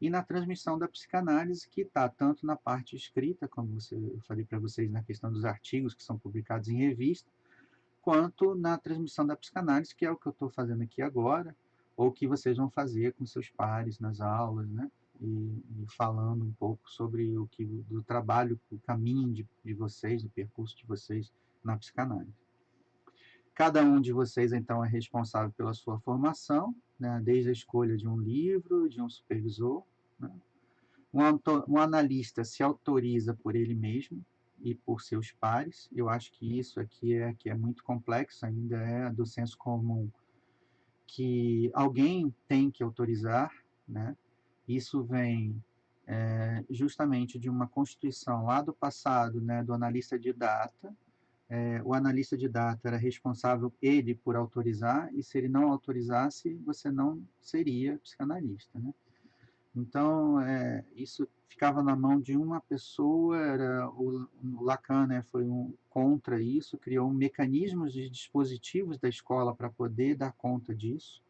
e na transmissão da psicanálise, que está tanto na parte escrita, como eu falei para vocês na questão dos artigos que são publicados em revista, quanto na transmissão da psicanálise, que é o que eu estou fazendo aqui agora, ou que vocês vão fazer com seus pares nas aulas, né? E falando um pouco sobre do trabalho, o caminho de vocês, do percurso de vocês na psicanálise. Cada um de vocês, então, é responsável pela sua formação, né? Desde a escolha de um livro, de um supervisor, né? Um analista se autoriza por ele mesmo e por seus pares. Eu acho que isso aqui que é muito complexo, ainda é do senso comum, que alguém tem que autorizar, né? Isso vem justamente de uma constituição lá do passado, né, do analista de data. O analista de data era responsável, ele, por autorizar, e se ele não autorizasse, você não seria psicanalista, né? Então, isso ficava na mão de uma pessoa, o Lacan, né, foi contra isso, criou mecanismos de dispositivos da escola para poder dar conta disso,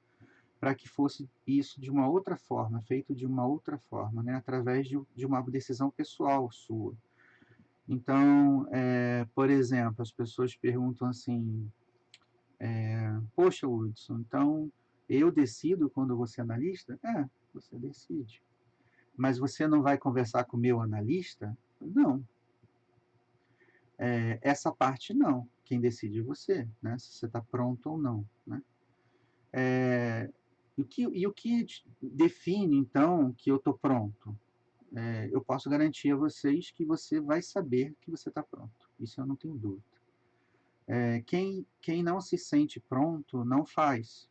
para que fosse isso de uma outra forma, feito de uma outra forma, né, através de uma decisão pessoal sua. Então, por exemplo, as pessoas perguntam assim, poxa, Hudson, então eu decido quando você é analista? Você decide. Mas você não vai conversar com o meu analista? Não. Essa parte não. Quem decide é você, né? Se você está pronto ou não, né? E o que define, então, que eu estou pronto? Eu posso garantir a vocês que você vai saber que você está pronto. Isso eu não tenho dúvida. Quem não se sente pronto, não faz.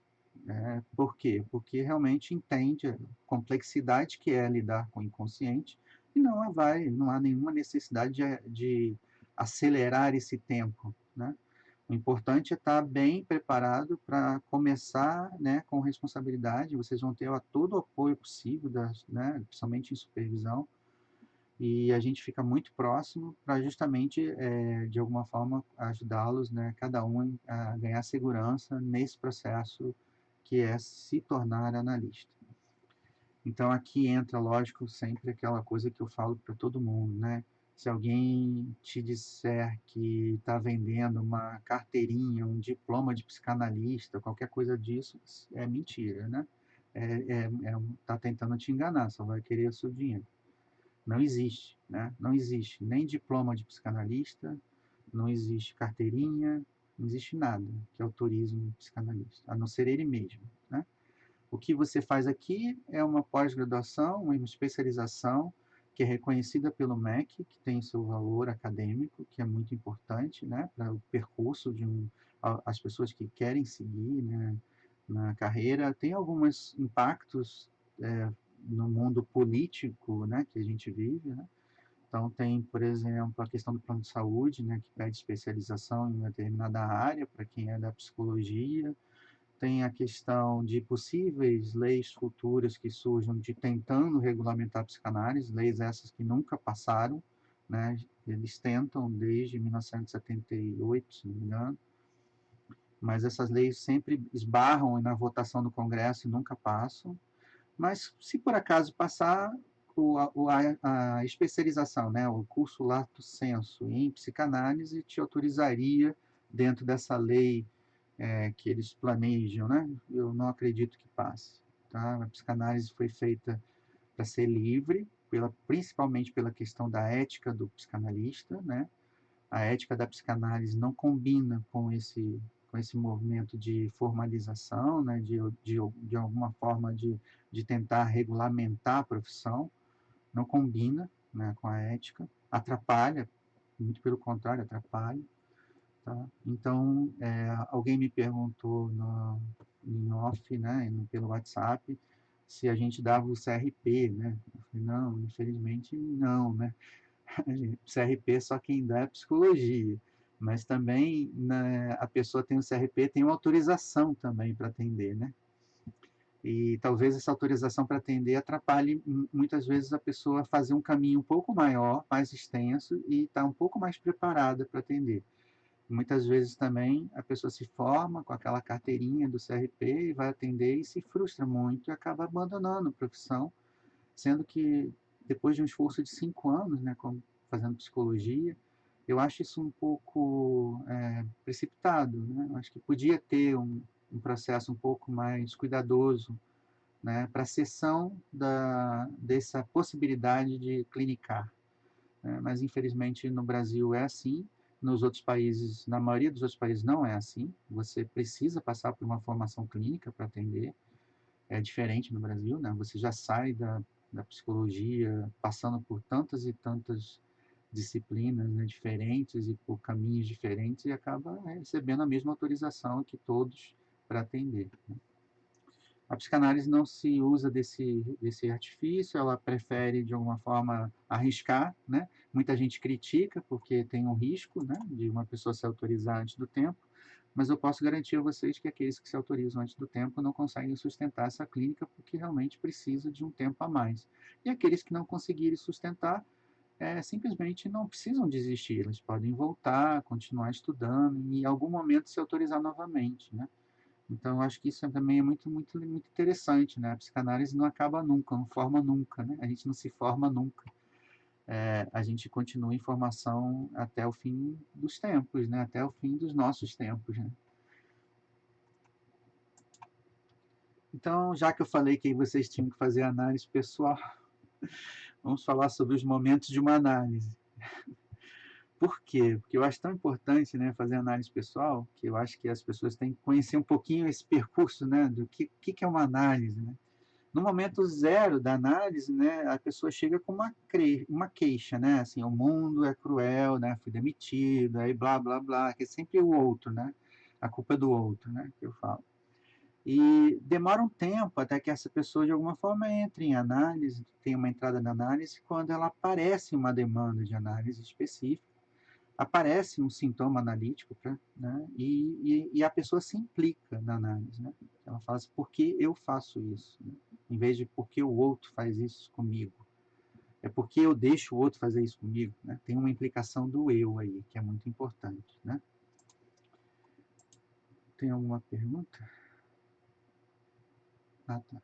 Por quê? Porque realmente entende a complexidade que é lidar com o inconsciente e não há nenhuma necessidade de acelerar esse tempo, né? O importante é estar bem preparado para começar, né, com responsabilidade. Vocês vão ter todo o apoio possível, né, principalmente em supervisão, e a gente fica muito próximo para justamente, de alguma forma, ajudá-los, né, cada um a ganhar segurança nesse processo que é se tornar analista. Então, aqui entra, lógico, sempre aquela coisa que eu falo para todo mundo, né? Se alguém te disser que está vendendo uma carteirinha, um diploma de psicanalista, qualquer coisa disso, é mentira, né? Tá tentando te enganar, só vai querer o seu dinheiro. Não existe, né? Não existe nem diploma de psicanalista, não existe carteirinha, não existe nada que autorize um psicanalista, a não ser ele mesmo, né? O que você faz aqui é uma pós-graduação, uma especialização que é reconhecida pelo MEC, que tem seu valor acadêmico, que é muito importante, né, para o percurso as pessoas que querem seguir, né, na carreira. Tem alguns impactos no mundo político, né, que a gente vive, né? Então, tem, por exemplo, a questão do plano de saúde, né, que pede especialização em uma determinada área para quem é da psicologia. Tem a questão de possíveis leis futuras que surjam de tentando regulamentar a psicanálise, leis essas que nunca passaram, né? Eles tentam desde 1978, se não me engano, mas essas leis sempre esbarram na votação do Congresso e nunca passam. Mas, se por acaso passar a especialização, né, o curso Lato Sensu em psicanálise, te autorizaria, dentro dessa lei que eles planejam, né? Eu não acredito que passe. Tá? A psicanálise foi feita para ser livre, principalmente pela questão da ética do psicanalista, né? A ética da psicanálise não combina com esse movimento de formalização, né? De alguma forma de tentar regulamentar a profissão, não combina, né, com a ética, atrapalha, muito pelo contrário, atrapalha. Tá? Então, alguém me perguntou em off, né, pelo WhatsApp, se a gente dava o CRP, né? Eu falei, não, infelizmente não, né? CRP só quem dá é psicologia, mas também, né, a pessoa tem o CRP, tem uma autorização também para atender, né? E talvez essa autorização para atender atrapalhe muitas vezes a pessoa a fazer um caminho um pouco maior, mais extenso e estar um pouco mais preparada para atender. Muitas vezes também a pessoa se forma com aquela carteirinha do CRP e vai atender e se frustra muito e acaba abandonando a profissão, sendo que depois de um esforço de 5 anos, né, fazendo psicologia, eu acho isso um pouco precipitado, né? Eu acho que podia ter um processo um pouco mais cuidadoso, né, para a cessão dessa possibilidade de clinicar. Mas infelizmente no Brasil é assim, nos outros países, na maioria dos outros países não é assim, você precisa passar por uma formação clínica para atender, é diferente no Brasil, né? Você já sai da psicologia passando por tantas e tantas disciplinas, né, diferentes e por caminhos diferentes e acaba recebendo a mesma autorização que todos para atender, né? A psicanálise não se usa desse artifício, ela prefere, de alguma forma, arriscar, né? Muita gente critica, porque tem um risco, né, de uma pessoa se autorizar antes do tempo, mas eu posso garantir a vocês que aqueles que se autorizam antes do tempo não conseguem sustentar essa clínica, porque realmente precisa de um tempo a mais. E aqueles que não conseguirem sustentar, simplesmente não precisam desistir, eles podem voltar, continuar estudando e em algum momento se autorizar novamente, né? Então, eu acho que isso também é muito, muito, muito interessante, né? A psicanálise não acaba nunca, não forma nunca, né? A gente não se forma nunca. A gente continua em formação até o fim dos tempos, né? Até o fim dos nossos tempos, né? Então, já que eu falei que vocês tinham que fazer análise pessoal, vamos falar sobre os momentos de uma análise. Por quê? Porque eu acho tão importante, né, fazer análise pessoal, que eu acho que as pessoas têm que conhecer um pouquinho esse percurso, né, do que é uma análise, né? No momento zero da análise, né, a pessoa chega com uma queixa, né, assim, o mundo é cruel, né, fui demitido, aí blá, blá, blá, que é sempre o outro, né, a culpa é do outro, né, que eu falo. E demora um tempo até que essa pessoa, de alguma forma, entre em análise, tem uma entrada na análise, quando ela aparece uma demanda de análise específica, aparece um sintoma analítico, né, e a pessoa se implica na análise, né? Ela fala assim, por que eu faço isso? Né? Em vez de por que o outro faz isso comigo. É porque eu deixo o outro fazer isso comigo, né? Tem uma implicação do eu aí, que é muito importante, né? Tem alguma pergunta? Ah, tá.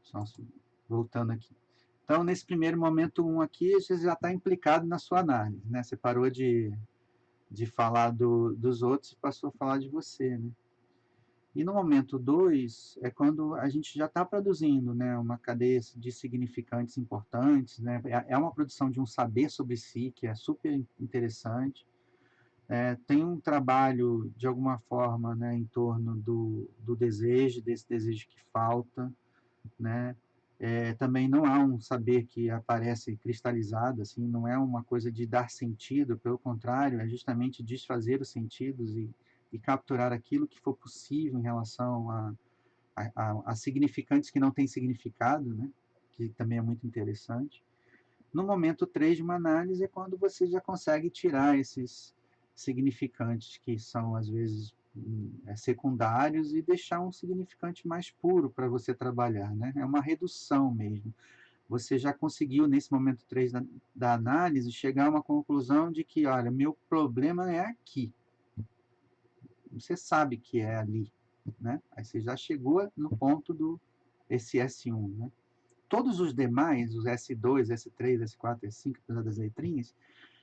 Só voltando aqui. Então, nesse primeiro momento 1 aqui, você já está implicado na sua análise, né? Você parou de falar dos outros e passou a falar de você, né? E no momento 2 é quando a gente já está produzindo, né, uma cadeia de significantes importantes, né? É uma produção de um saber sobre si que é super interessante. Tem um trabalho, de alguma forma, né, em torno do desejo, desse desejo que falta, né? Também não há um saber que aparece cristalizado, assim, não é uma coisa de dar sentido, pelo contrário, é justamente desfazer os sentidos e capturar aquilo que for possível em relação a significantes que não têm significado, né? Que também é muito interessante. No momento 3 de uma análise é quando você já consegue tirar esses significantes que são, às vezes, secundários e deixar um significante mais puro para você trabalhar, né? É uma redução mesmo. Você já conseguiu, nesse momento 3 da análise, chegar a uma conclusão de que, olha, meu problema é aqui. Você sabe que é ali, né? Aí você já chegou no ponto esse S1, né? Todos os demais, os S2, S3, S4, S5, apesar das letrinhas,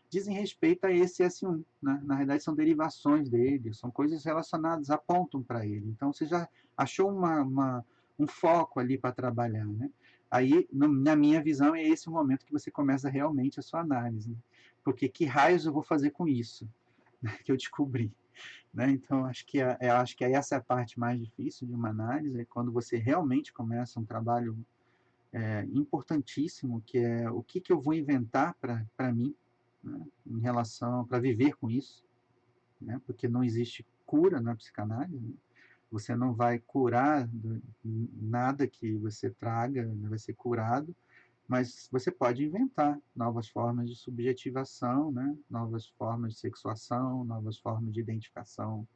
dizem respeito a esse S1, né? Na realidade, são derivações dele, são coisas relacionadas, apontam para ele. Então, você já achou um foco ali para trabalhar, né? Aí, na minha visão, é esse o momento que você começa realmente a sua análise, né? Porque que raios eu vou fazer com isso, né, que eu descobri? Né? Então, acho que essa é a parte mais difícil de uma análise, é quando você realmente começa um trabalho importantíssimo, que é o que eu vou inventar para mim, né, em relação, para viver com isso, né, porque não existe cura na psicanálise, né? Você não vai curar nada que você traga, não vai ser curado, mas você pode inventar novas formas de subjetivação, né, novas formas de sexuação, novas formas de identificação.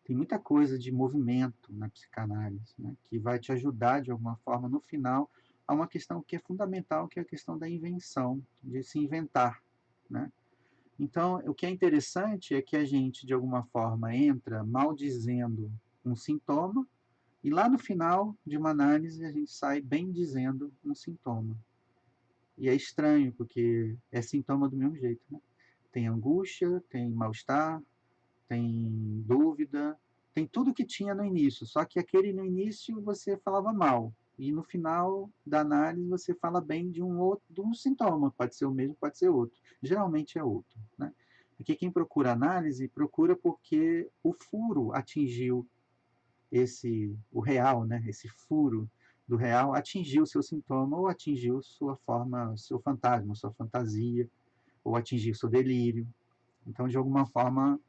Tem muita coisa de movimento na psicanálise, né, que vai te ajudar de alguma forma no final a uma questão que é fundamental, que é a questão da invenção, de se inventar, né? Então, o que é interessante é que a gente, de alguma forma, entra maldizendo um sintoma e lá no final de uma análise a gente sai bem dizendo um sintoma. E é estranho, porque é sintoma do mesmo jeito, né? Tem angústia, tem mal-estar, tem dúvida, tem tudo que tinha no início, só que aquele no início você falava mal, e no final da análise você fala bem de um sintoma, pode ser o mesmo, pode ser outro, geralmente é outro, né? Porque quem procura análise, procura porque o furo atingiu o real, né? Esse furo do real atingiu o seu sintoma, ou atingiu sua forma, seu fantasma, sua fantasia, ou atingiu seu delírio. Então, de alguma forma,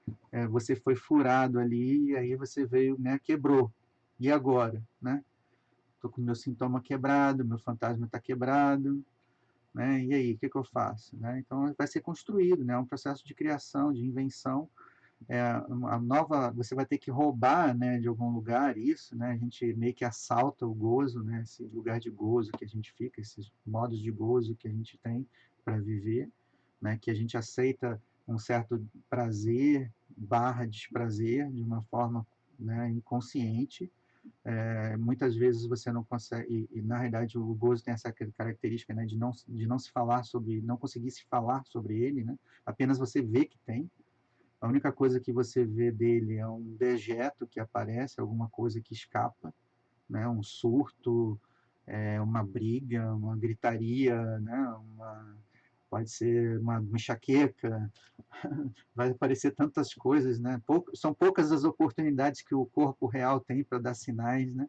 você foi furado ali e aí você veio, né, quebrou. E agora, né? Estou com o meu sintoma quebrado, meu fantasma está quebrado, né? E aí, o que eu faço? Né? Então, vai ser construído, né? É um processo de criação, de invenção. Você vai ter que roubar, né, de algum lugar isso, né? A gente meio que assalta o gozo, né? Esse lugar de gozo que a gente fica, esses modos de gozo que a gente tem para viver, né? Que a gente aceita um certo prazer barra desprazer de uma forma, né, inconsciente. Muitas vezes você não consegue, e na realidade o gozo tem essa característica, né, de não se falar sobre, não conseguir se falar sobre ele, né? Apenas você vê que tem. A única coisa que você vê dele é um dejeto que aparece, alguma coisa que escapa, né? Um surto, uma briga, uma gritaria, né? Pode ser uma enxaqueca, vai aparecer tantas coisas, né? São poucas as oportunidades que o corpo real tem para dar sinais, né?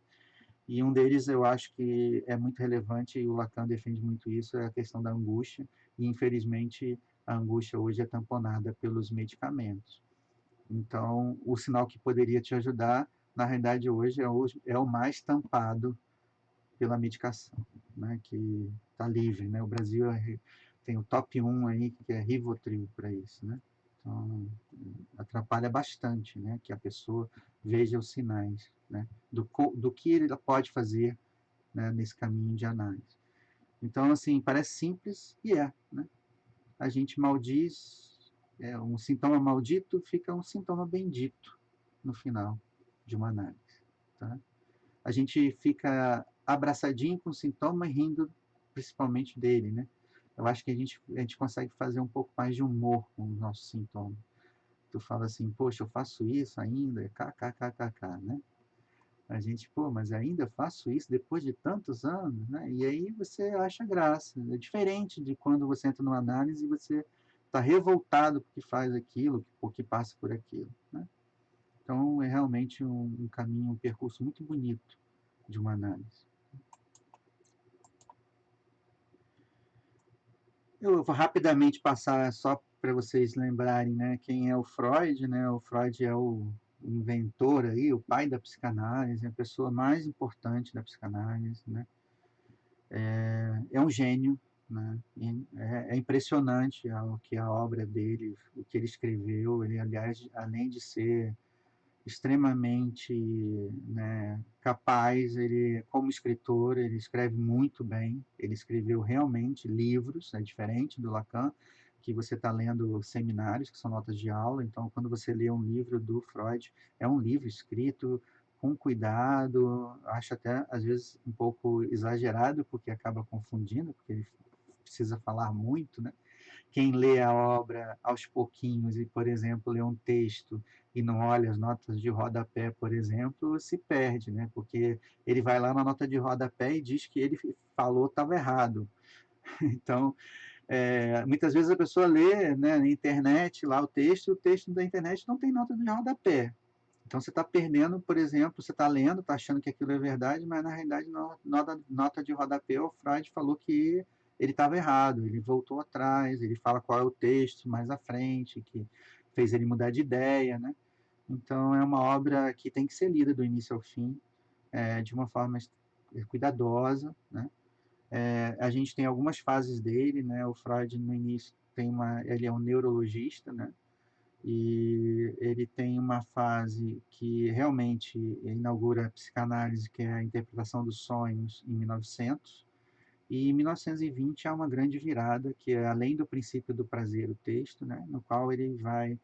E um deles eu acho que é muito relevante, e o Lacan defende muito isso, é a questão da angústia, e infelizmente a angústia hoje é tamponada pelos medicamentos. Então, o sinal que poderia te ajudar, na realidade, hoje é o mais tampado pela medicação, né, que está livre, né? O Brasil tem o top 1 aí, que é Rivotril para isso, né? Então, atrapalha bastante, né, que a pessoa veja os sinais, né, do que ele pode fazer, né, nesse caminho de análise. Então, assim, parece simples e né? A gente maldiz, um sintoma maldito fica um sintoma bendito no final de uma análise, tá? A gente fica abraçadinho com o sintoma e rindo principalmente dele, né? Eu acho que a gente consegue fazer um pouco mais de humor com o nosso sintoma. Tu fala assim, poxa, eu faço isso ainda, kkkk, né? A gente, pô, mas ainda faço isso depois de tantos anos, né? E aí você acha graça. É diferente de quando você entra numa análise e você está revoltado porque faz aquilo, porque passa por aquilo, né? Então, é realmente um caminho, um percurso muito bonito de uma análise. Eu vou rapidamente passar só para vocês lembrarem, né, quem é o Freud, né? O Freud é o inventor aí, o pai da psicanálise, a pessoa mais importante da psicanálise, né? É um gênio, né? É impressionante o que a obra dele, o que ele escreveu. Ele, aliás, além de ser extremamente, né, capaz, ele, como escritor, ele escreve muito bem. Ele escreveu realmente livros, é diferente do Lacan, que você está lendo seminários, que são notas de aula. Então, quando você lê um livro do Freud, é um livro escrito com cuidado, acho até, às vezes, um pouco exagerado, porque acaba confundindo, porque ele precisa falar muito, né? Quem lê a obra aos pouquinhos e, por exemplo, lê um texto e não olha as notas de rodapé, por exemplo, se perde, né? Porque ele vai lá na nota de rodapé e diz que ele falou estava errado. Então, muitas vezes a pessoa lê, né, na internet lá o texto da internet não tem nota de rodapé. Então você está perdendo, por exemplo, você está lendo, está achando que aquilo é verdade, mas na realidade nota de rodapé, o Freud falou que ele estava errado, ele voltou atrás, ele fala qual é o texto mais à frente, que fez ele mudar de ideia, né? Então é uma obra que tem que ser lida do início ao fim, de uma forma cuidadosa, né? A gente tem algumas fases dele, né? O Freud no início ele é um neurologista, né? E ele tem uma fase que realmente inaugura a psicanálise, que é a interpretação dos sonhos, em 1900, e em 1920 há uma grande virada, que é além do princípio do prazer, o texto, né, no qual ele vai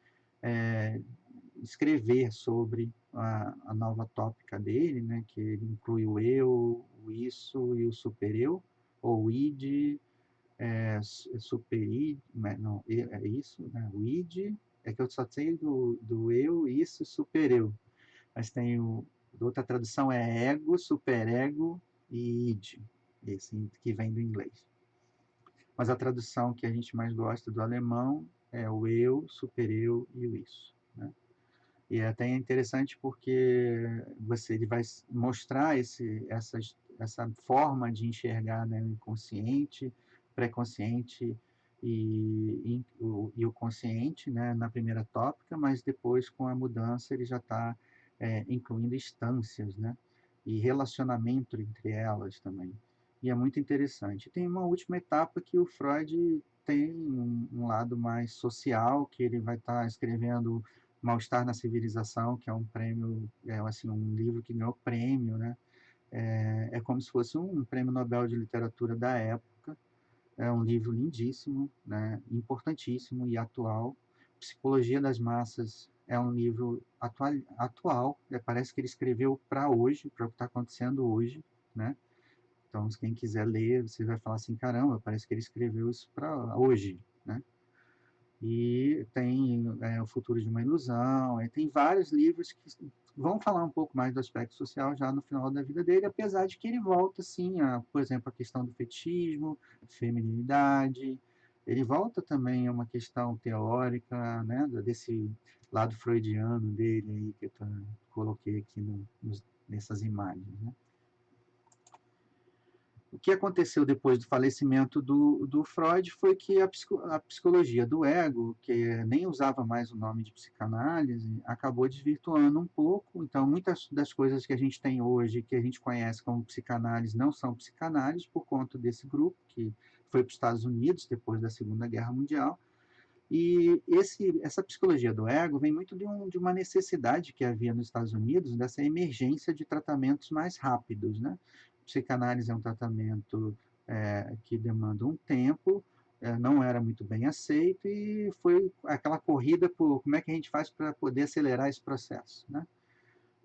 escrever sobre a nova tópica dele, né, que ele inclui o eu, o isso e o supereu, ou o id, superid, não, é isso, né? O id, é que eu só sei do eu, isso, supereu. Mas tem outra tradução é ego, superego e id, esse que vem do inglês. Mas a tradução que a gente mais gosta do alemão é o eu, supereu e o isso, né? E é até interessante porque ele vai mostrar essa forma de enxergar, né, o inconsciente, pré-consciente e o consciente, né, na primeira tópica, mas depois, com a mudança, ele já está incluindo instâncias, né, e relacionamento entre elas também. E é muito interessante. Tem uma última etapa que o Freud tem um lado mais social, que ele vai estar escrevendo Mal-Estar na Civilização, que é um prêmio, assim, um livro que ganhou prêmio, né? É como se fosse um prêmio Nobel de Literatura da época. É um livro lindíssimo, né? Importantíssimo e atual. Psicologia das Massas é um livro atual, parece que ele escreveu para hoje, para o que está acontecendo hoje, né? Então, quem quiser ler, você vai falar assim, caramba, parece que ele escreveu isso para hoje, né? E tem O Futuro de uma Ilusão, tem vários livros que vão falar um pouco mais do aspecto social já no final da vida dele, apesar de que ele volta, sim, por exemplo, a questão do fetichismo, feminilidade, ele volta também a uma questão teórica, né, desse lado freudiano dele aí, que eu coloquei aqui nessas imagens, né? O que aconteceu depois do falecimento do Freud foi que a psicologia do ego, que nem usava mais o nome de psicanálise, acabou desvirtuando um pouco. Então, muitas das coisas que a gente tem hoje, que a gente conhece como psicanálise, não são psicanálise por conta desse grupo, que foi para os Estados Unidos depois da Segunda Guerra Mundial. E essa psicologia do ego vem muito de uma necessidade que havia nos Estados Unidos, dessa emergência de tratamentos mais rápidos, né? Psicanálise é um tratamento que demanda um tempo, não era muito bem aceito e foi aquela corrida por como é que a gente faz para poder acelerar esse processo, né?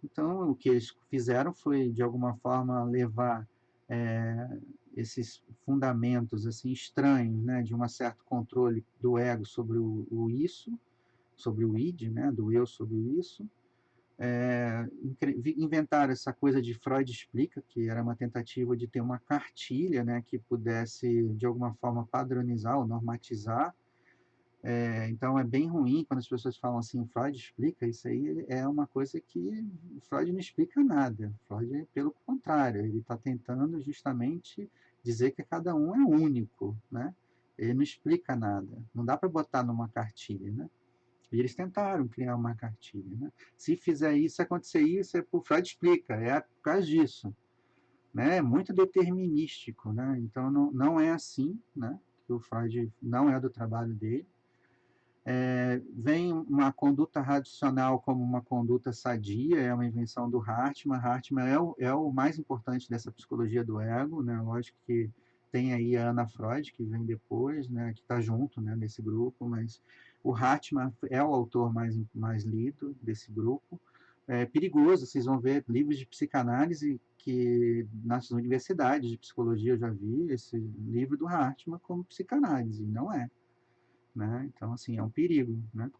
Então, o que eles fizeram foi, de alguma forma, levar esses fundamentos assim estranhos, né, de um certo controle do ego sobre o isso, sobre o id, né, do eu sobre o isso, inventaram essa coisa de Freud explica, que era uma tentativa de ter uma cartilha, né, que pudesse, de alguma forma, padronizar ou normatizar. Então, é bem ruim quando as pessoas falam assim, Freud explica, isso aí é uma coisa que Freud não explica nada. Freud, pelo contrário, ele está tentando justamente dizer que cada um é único, né? Ele não explica nada. Não dá para botar numa cartilha, né? E eles tentaram criar uma cartilha, né? Se fizer isso, acontecer isso, o Freud explica, é por causa disso, né? É muito determinístico, né? Então não é assim, né? O Freud não é do trabalho dele. Vem uma conduta racional como uma conduta sadia, é uma invenção do Hartmann. Hartmann é o mais importante dessa psicologia do ego, né? Lógico que tem aí a Ana Freud, que vem depois, né? Que está junto, né? Nesse grupo, mas o Hartmann é o autor mais lido desse grupo, perigoso. Vocês vão ver livros de psicanálise que nas universidades de psicologia eu já vi esse livro do Hartmann como psicanálise, e não é, né? Então, assim, é um perigo, né?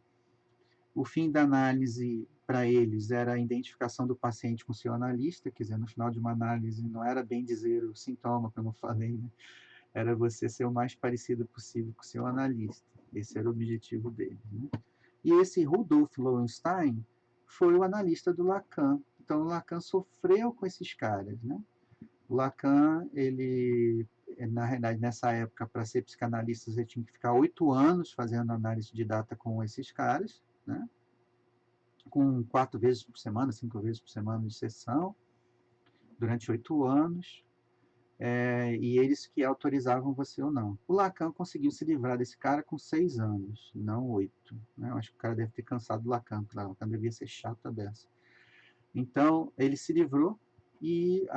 O fim da análise para eles era a identificação do paciente com seu analista, quer dizer, no final de uma análise não era bem dizer o sintoma, como eu falei, né? Era você ser o mais parecido possível com o seu analista. Esse era o objetivo dele, né? E esse Rudolf Lowenstein foi o analista do Lacan. Então, o Lacan sofreu com esses caras, né? O Lacan, ele, na realidade, nessa época, para ser psicanalista, você tinha que ficar 8 anos fazendo análise de data com esses caras, né? Com 4 vezes por semana, 5 vezes por semana de sessão, durante 8 anos. E eles que autorizavam você ou não. O Lacan conseguiu se livrar desse cara com 6 anos, não 8. Né? Eu acho que o cara deve ter cansado do Lacan, porque o Lacan devia ser chato dessa. Então, ele se livrou e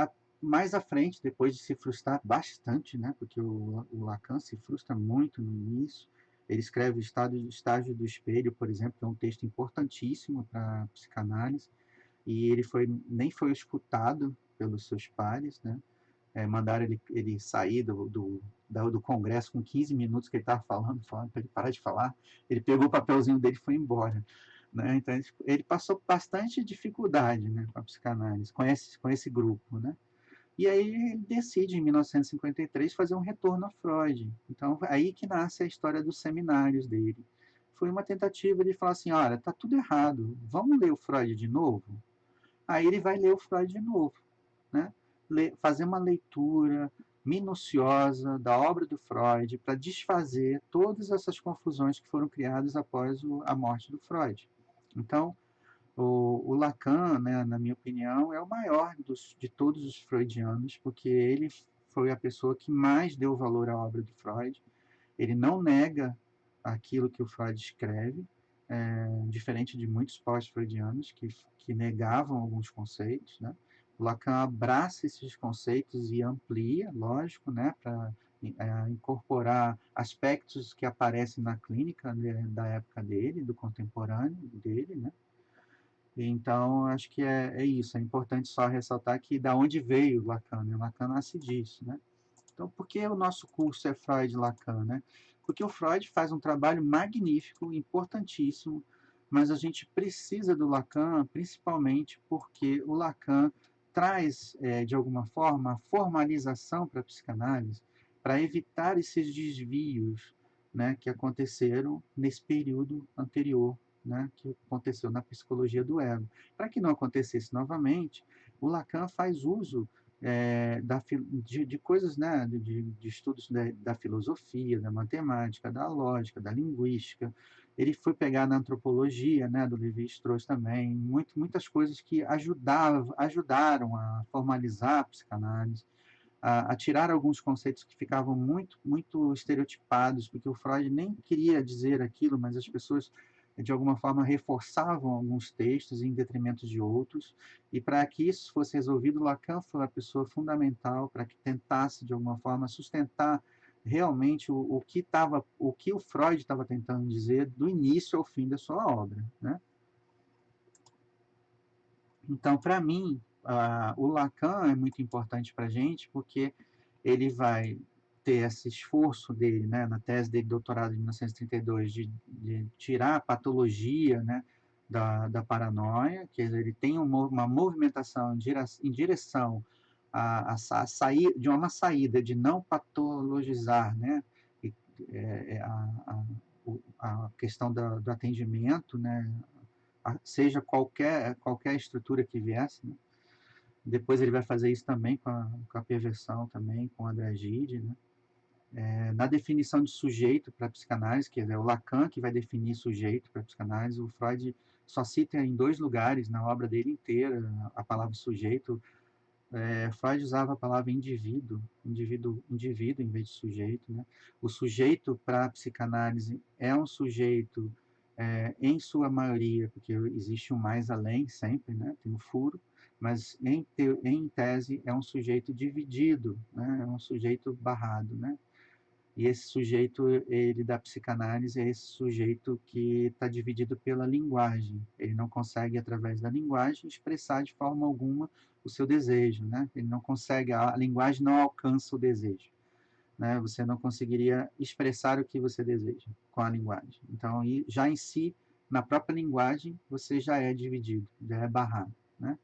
mais à frente, depois de se frustrar bastante, né? Porque o Lacan se frustra muito no início, ele escreve o Estágio do Espelho, por exemplo, que é um texto importantíssimo para a psicanálise, e ele nem foi escutado pelos seus pares, né? Mandaram ele sair do congresso com 15 minutos que ele estava falando para ele parar de falar. Ele pegou o papelzinho dele e foi embora. Né? Então, ele passou bastante dificuldade, né, com a psicanálise, com esse grupo. Né? E aí ele decide, em 1953, fazer um retorno a Freud. Então, aí que nasce a história dos seminários dele. Foi uma tentativa de falar assim, olha, está tudo errado, vamos ler o Freud de novo? Aí ele vai ler o Freud de novo. Né? Fazer uma leitura minuciosa da obra do Freud para desfazer todas essas confusões que foram criadas após a morte do Freud. Então, o Lacan, né, na minha opinião, é o maior de todos os freudianos, porque ele foi a pessoa que mais deu valor à obra do Freud. Ele não nega aquilo que o Freud escreve, diferente de muitos pós-freudianos que negavam alguns conceitos, né? O Lacan abraça esses conceitos e amplia, lógico, né, para incorporar aspectos que aparecem na clínica, né, da época dele, do contemporâneo dele, né? Então, acho que é isso. É importante só ressaltar que da onde veio o Lacan, né? O Lacan nasce disso, né? Então, por que o nosso curso é Freud-Lacan, né? Porque o Freud faz um trabalho magnífico, importantíssimo, mas a gente precisa do Lacan, principalmente porque o Lacan traz, de alguma forma, a formalização para a psicanálise, para evitar esses desvios, né, que aconteceram nesse período anterior, né, que aconteceu na psicologia do ego. Para que não acontecesse novamente, o Lacan faz uso de coisas, né, de estudos da filosofia, da matemática, da lógica, da linguística. Ele foi pegar na antropologia, né, do Lévi-Strauss também, muitas coisas que ajudaram a formalizar a psicanálise, a tirar alguns conceitos que ficavam muito estereotipados, porque o Freud nem queria dizer aquilo, mas as pessoas de alguma forma reforçavam alguns textos em detrimento de outros, e para que isso fosse resolvido, Lacan foi a pessoa fundamental para que tentasse de alguma forma sustentar realmente o que o Freud estava tentando dizer do início ao fim da sua obra, né? Então, para mim, o Lacan é muito importante para a gente porque ele vai ter esse esforço dele, né, na tese dele de doutorado de 1932, de tirar a patologia, né, da paranoia, que ele tem uma movimentação em direção a sair de uma saída de não patologizar, né, a questão do atendimento, né, seja qualquer estrutura que viesse, né. Depois ele vai fazer isso também com a perversão, também com a dragide, né. Na definição de sujeito para a psicanálise, que é o Lacan que vai definir sujeito para a psicanálise, o Freud só cita em 2 lugares na obra dele inteira a palavra sujeito. Freud usava a palavra indivíduo em vez de sujeito. Né? O sujeito para a psicanálise é um sujeito, em sua maioria, porque existe um mais além sempre, né? Tem um furo, mas em tese é um sujeito dividido, né? É um sujeito barrado, né? E esse sujeito, ele da psicanálise, é esse sujeito que está dividido pela linguagem. Ele não consegue, através da linguagem, expressar de forma alguma o seu desejo, né? Ele não consegue, a linguagem não alcança o desejo, né? Você não conseguiria expressar o que você deseja com a linguagem. Então, já em si, na própria linguagem, você já é dividido, já é barrado, né?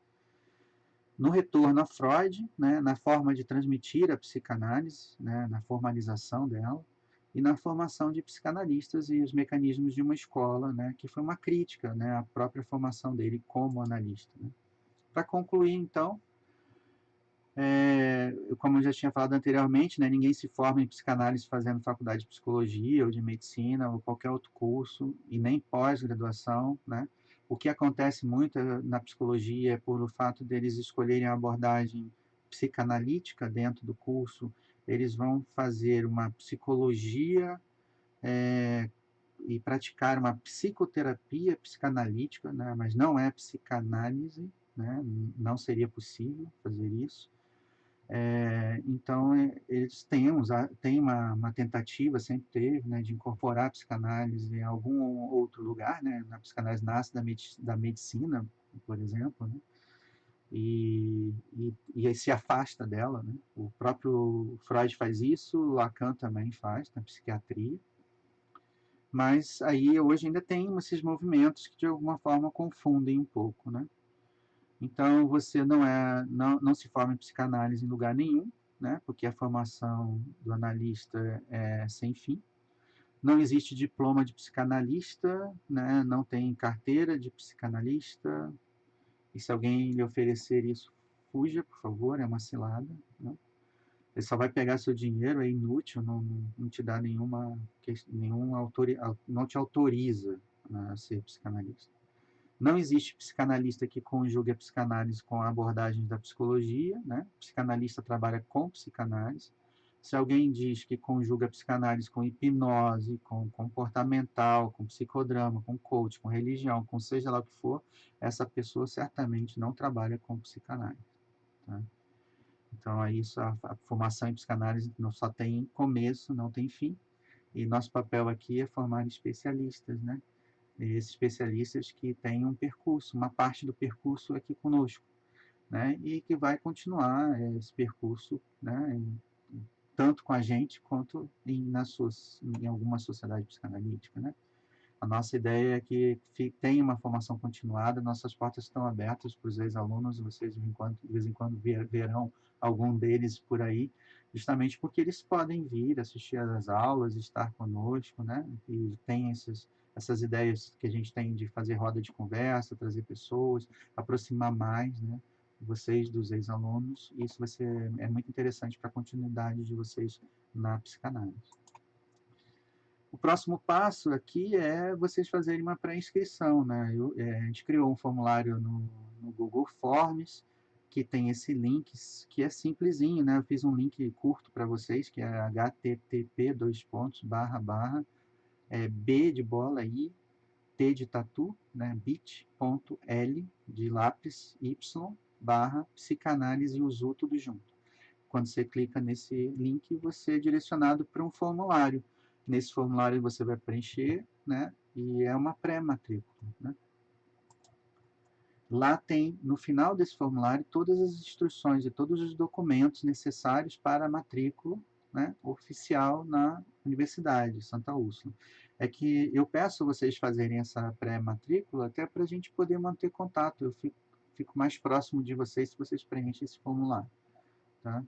No retorno a Freud, né, na forma de transmitir a psicanálise, né, na formalização dela, e na formação de psicanalistas e os mecanismos de uma escola, né, que foi uma crítica, né, à própria formação dele como analista. Né. Para concluir, então, como eu já tinha falado anteriormente, né, ninguém se forma em psicanálise fazendo faculdade de psicologia ou de medicina ou qualquer outro curso, e nem pós-graduação, né. O que acontece muito na psicologia é por o fato deles escolherem a abordagem psicanalítica dentro do curso, eles vão fazer uma psicologia e praticar uma psicoterapia psicanalítica, né, mas não é psicanálise, né, não seria possível fazer isso. Então, eles têm uma tentativa, sempre teve, né, de incorporar a psicanálise em algum outro lugar, né? A psicanálise nasce da medicina, por exemplo, né? E se afasta dela, né? O próprio Freud faz isso, Lacan também faz, na psiquiatria. Mas aí, hoje, ainda tem esses movimentos que, de alguma forma, confundem um pouco, né? Então, você não se forma em psicanálise em lugar nenhum, né? Porque a formação do analista é sem fim. Não existe diploma de psicanalista, né? Não tem carteira de psicanalista. E se alguém lhe oferecer isso, fuja, por favor, é uma cilada. Né? Ele só vai pegar seu dinheiro, é inútil, não te dá não te autoriza a ser psicanalista. Não existe psicanalista que conjugue a psicanálise com a abordagem da psicologia, né? O psicanalista trabalha com psicanálise. Se alguém diz que conjuga a psicanálise com hipnose, com comportamental, com psicodrama, com coach, com religião, com seja lá o que for, essa pessoa certamente não trabalha com psicanálise. Tá? Então, é isso, a formação em psicanálise não só tem começo, não tem fim. E nosso papel aqui é formar especialistas, né? Esses especialistas que têm um percurso, uma parte do percurso aqui conosco, né? E que vai continuar esse percurso, né? Tanto com a gente quanto em alguma sociedade psicanalítica, né? A nossa ideia é que tenha uma formação continuada, nossas portas estão abertas para os ex-alunos, vocês de vez em quando verão algum deles por aí, justamente porque eles podem vir assistir às aulas, estar conosco, né? E tem essas ideias que a gente tem de fazer roda de conversa, trazer pessoas, aproximar mais, né? Vocês dos ex-alunos, isso é muito interessante para a continuidade de vocês na psicanálise. O próximo passo aqui é vocês fazerem uma pré-inscrição, né? A gente criou um formulário no Google Forms, que tem esse link, que é simplesinho, né? Eu fiz um link curto para vocês, que é http://b de bola i, t de tatu, né? bit.l de lápis y, /psicanálise usu tudo junto. Quando você clica nesse link, você é direcionado para um formulário. Nesse formulário você vai preencher, né? E é uma pré-matrícula, né? Lá tem, no final desse formulário, todas as instruções e todos os documentos necessários para a matrícula, né, oficial na Universidade Santa Úrsula. É que eu peço vocês fazerem essa pré-matrícula até para a gente poder manter contato. Eu fico mais próximo de vocês se vocês preenchem esse formulário. Tá?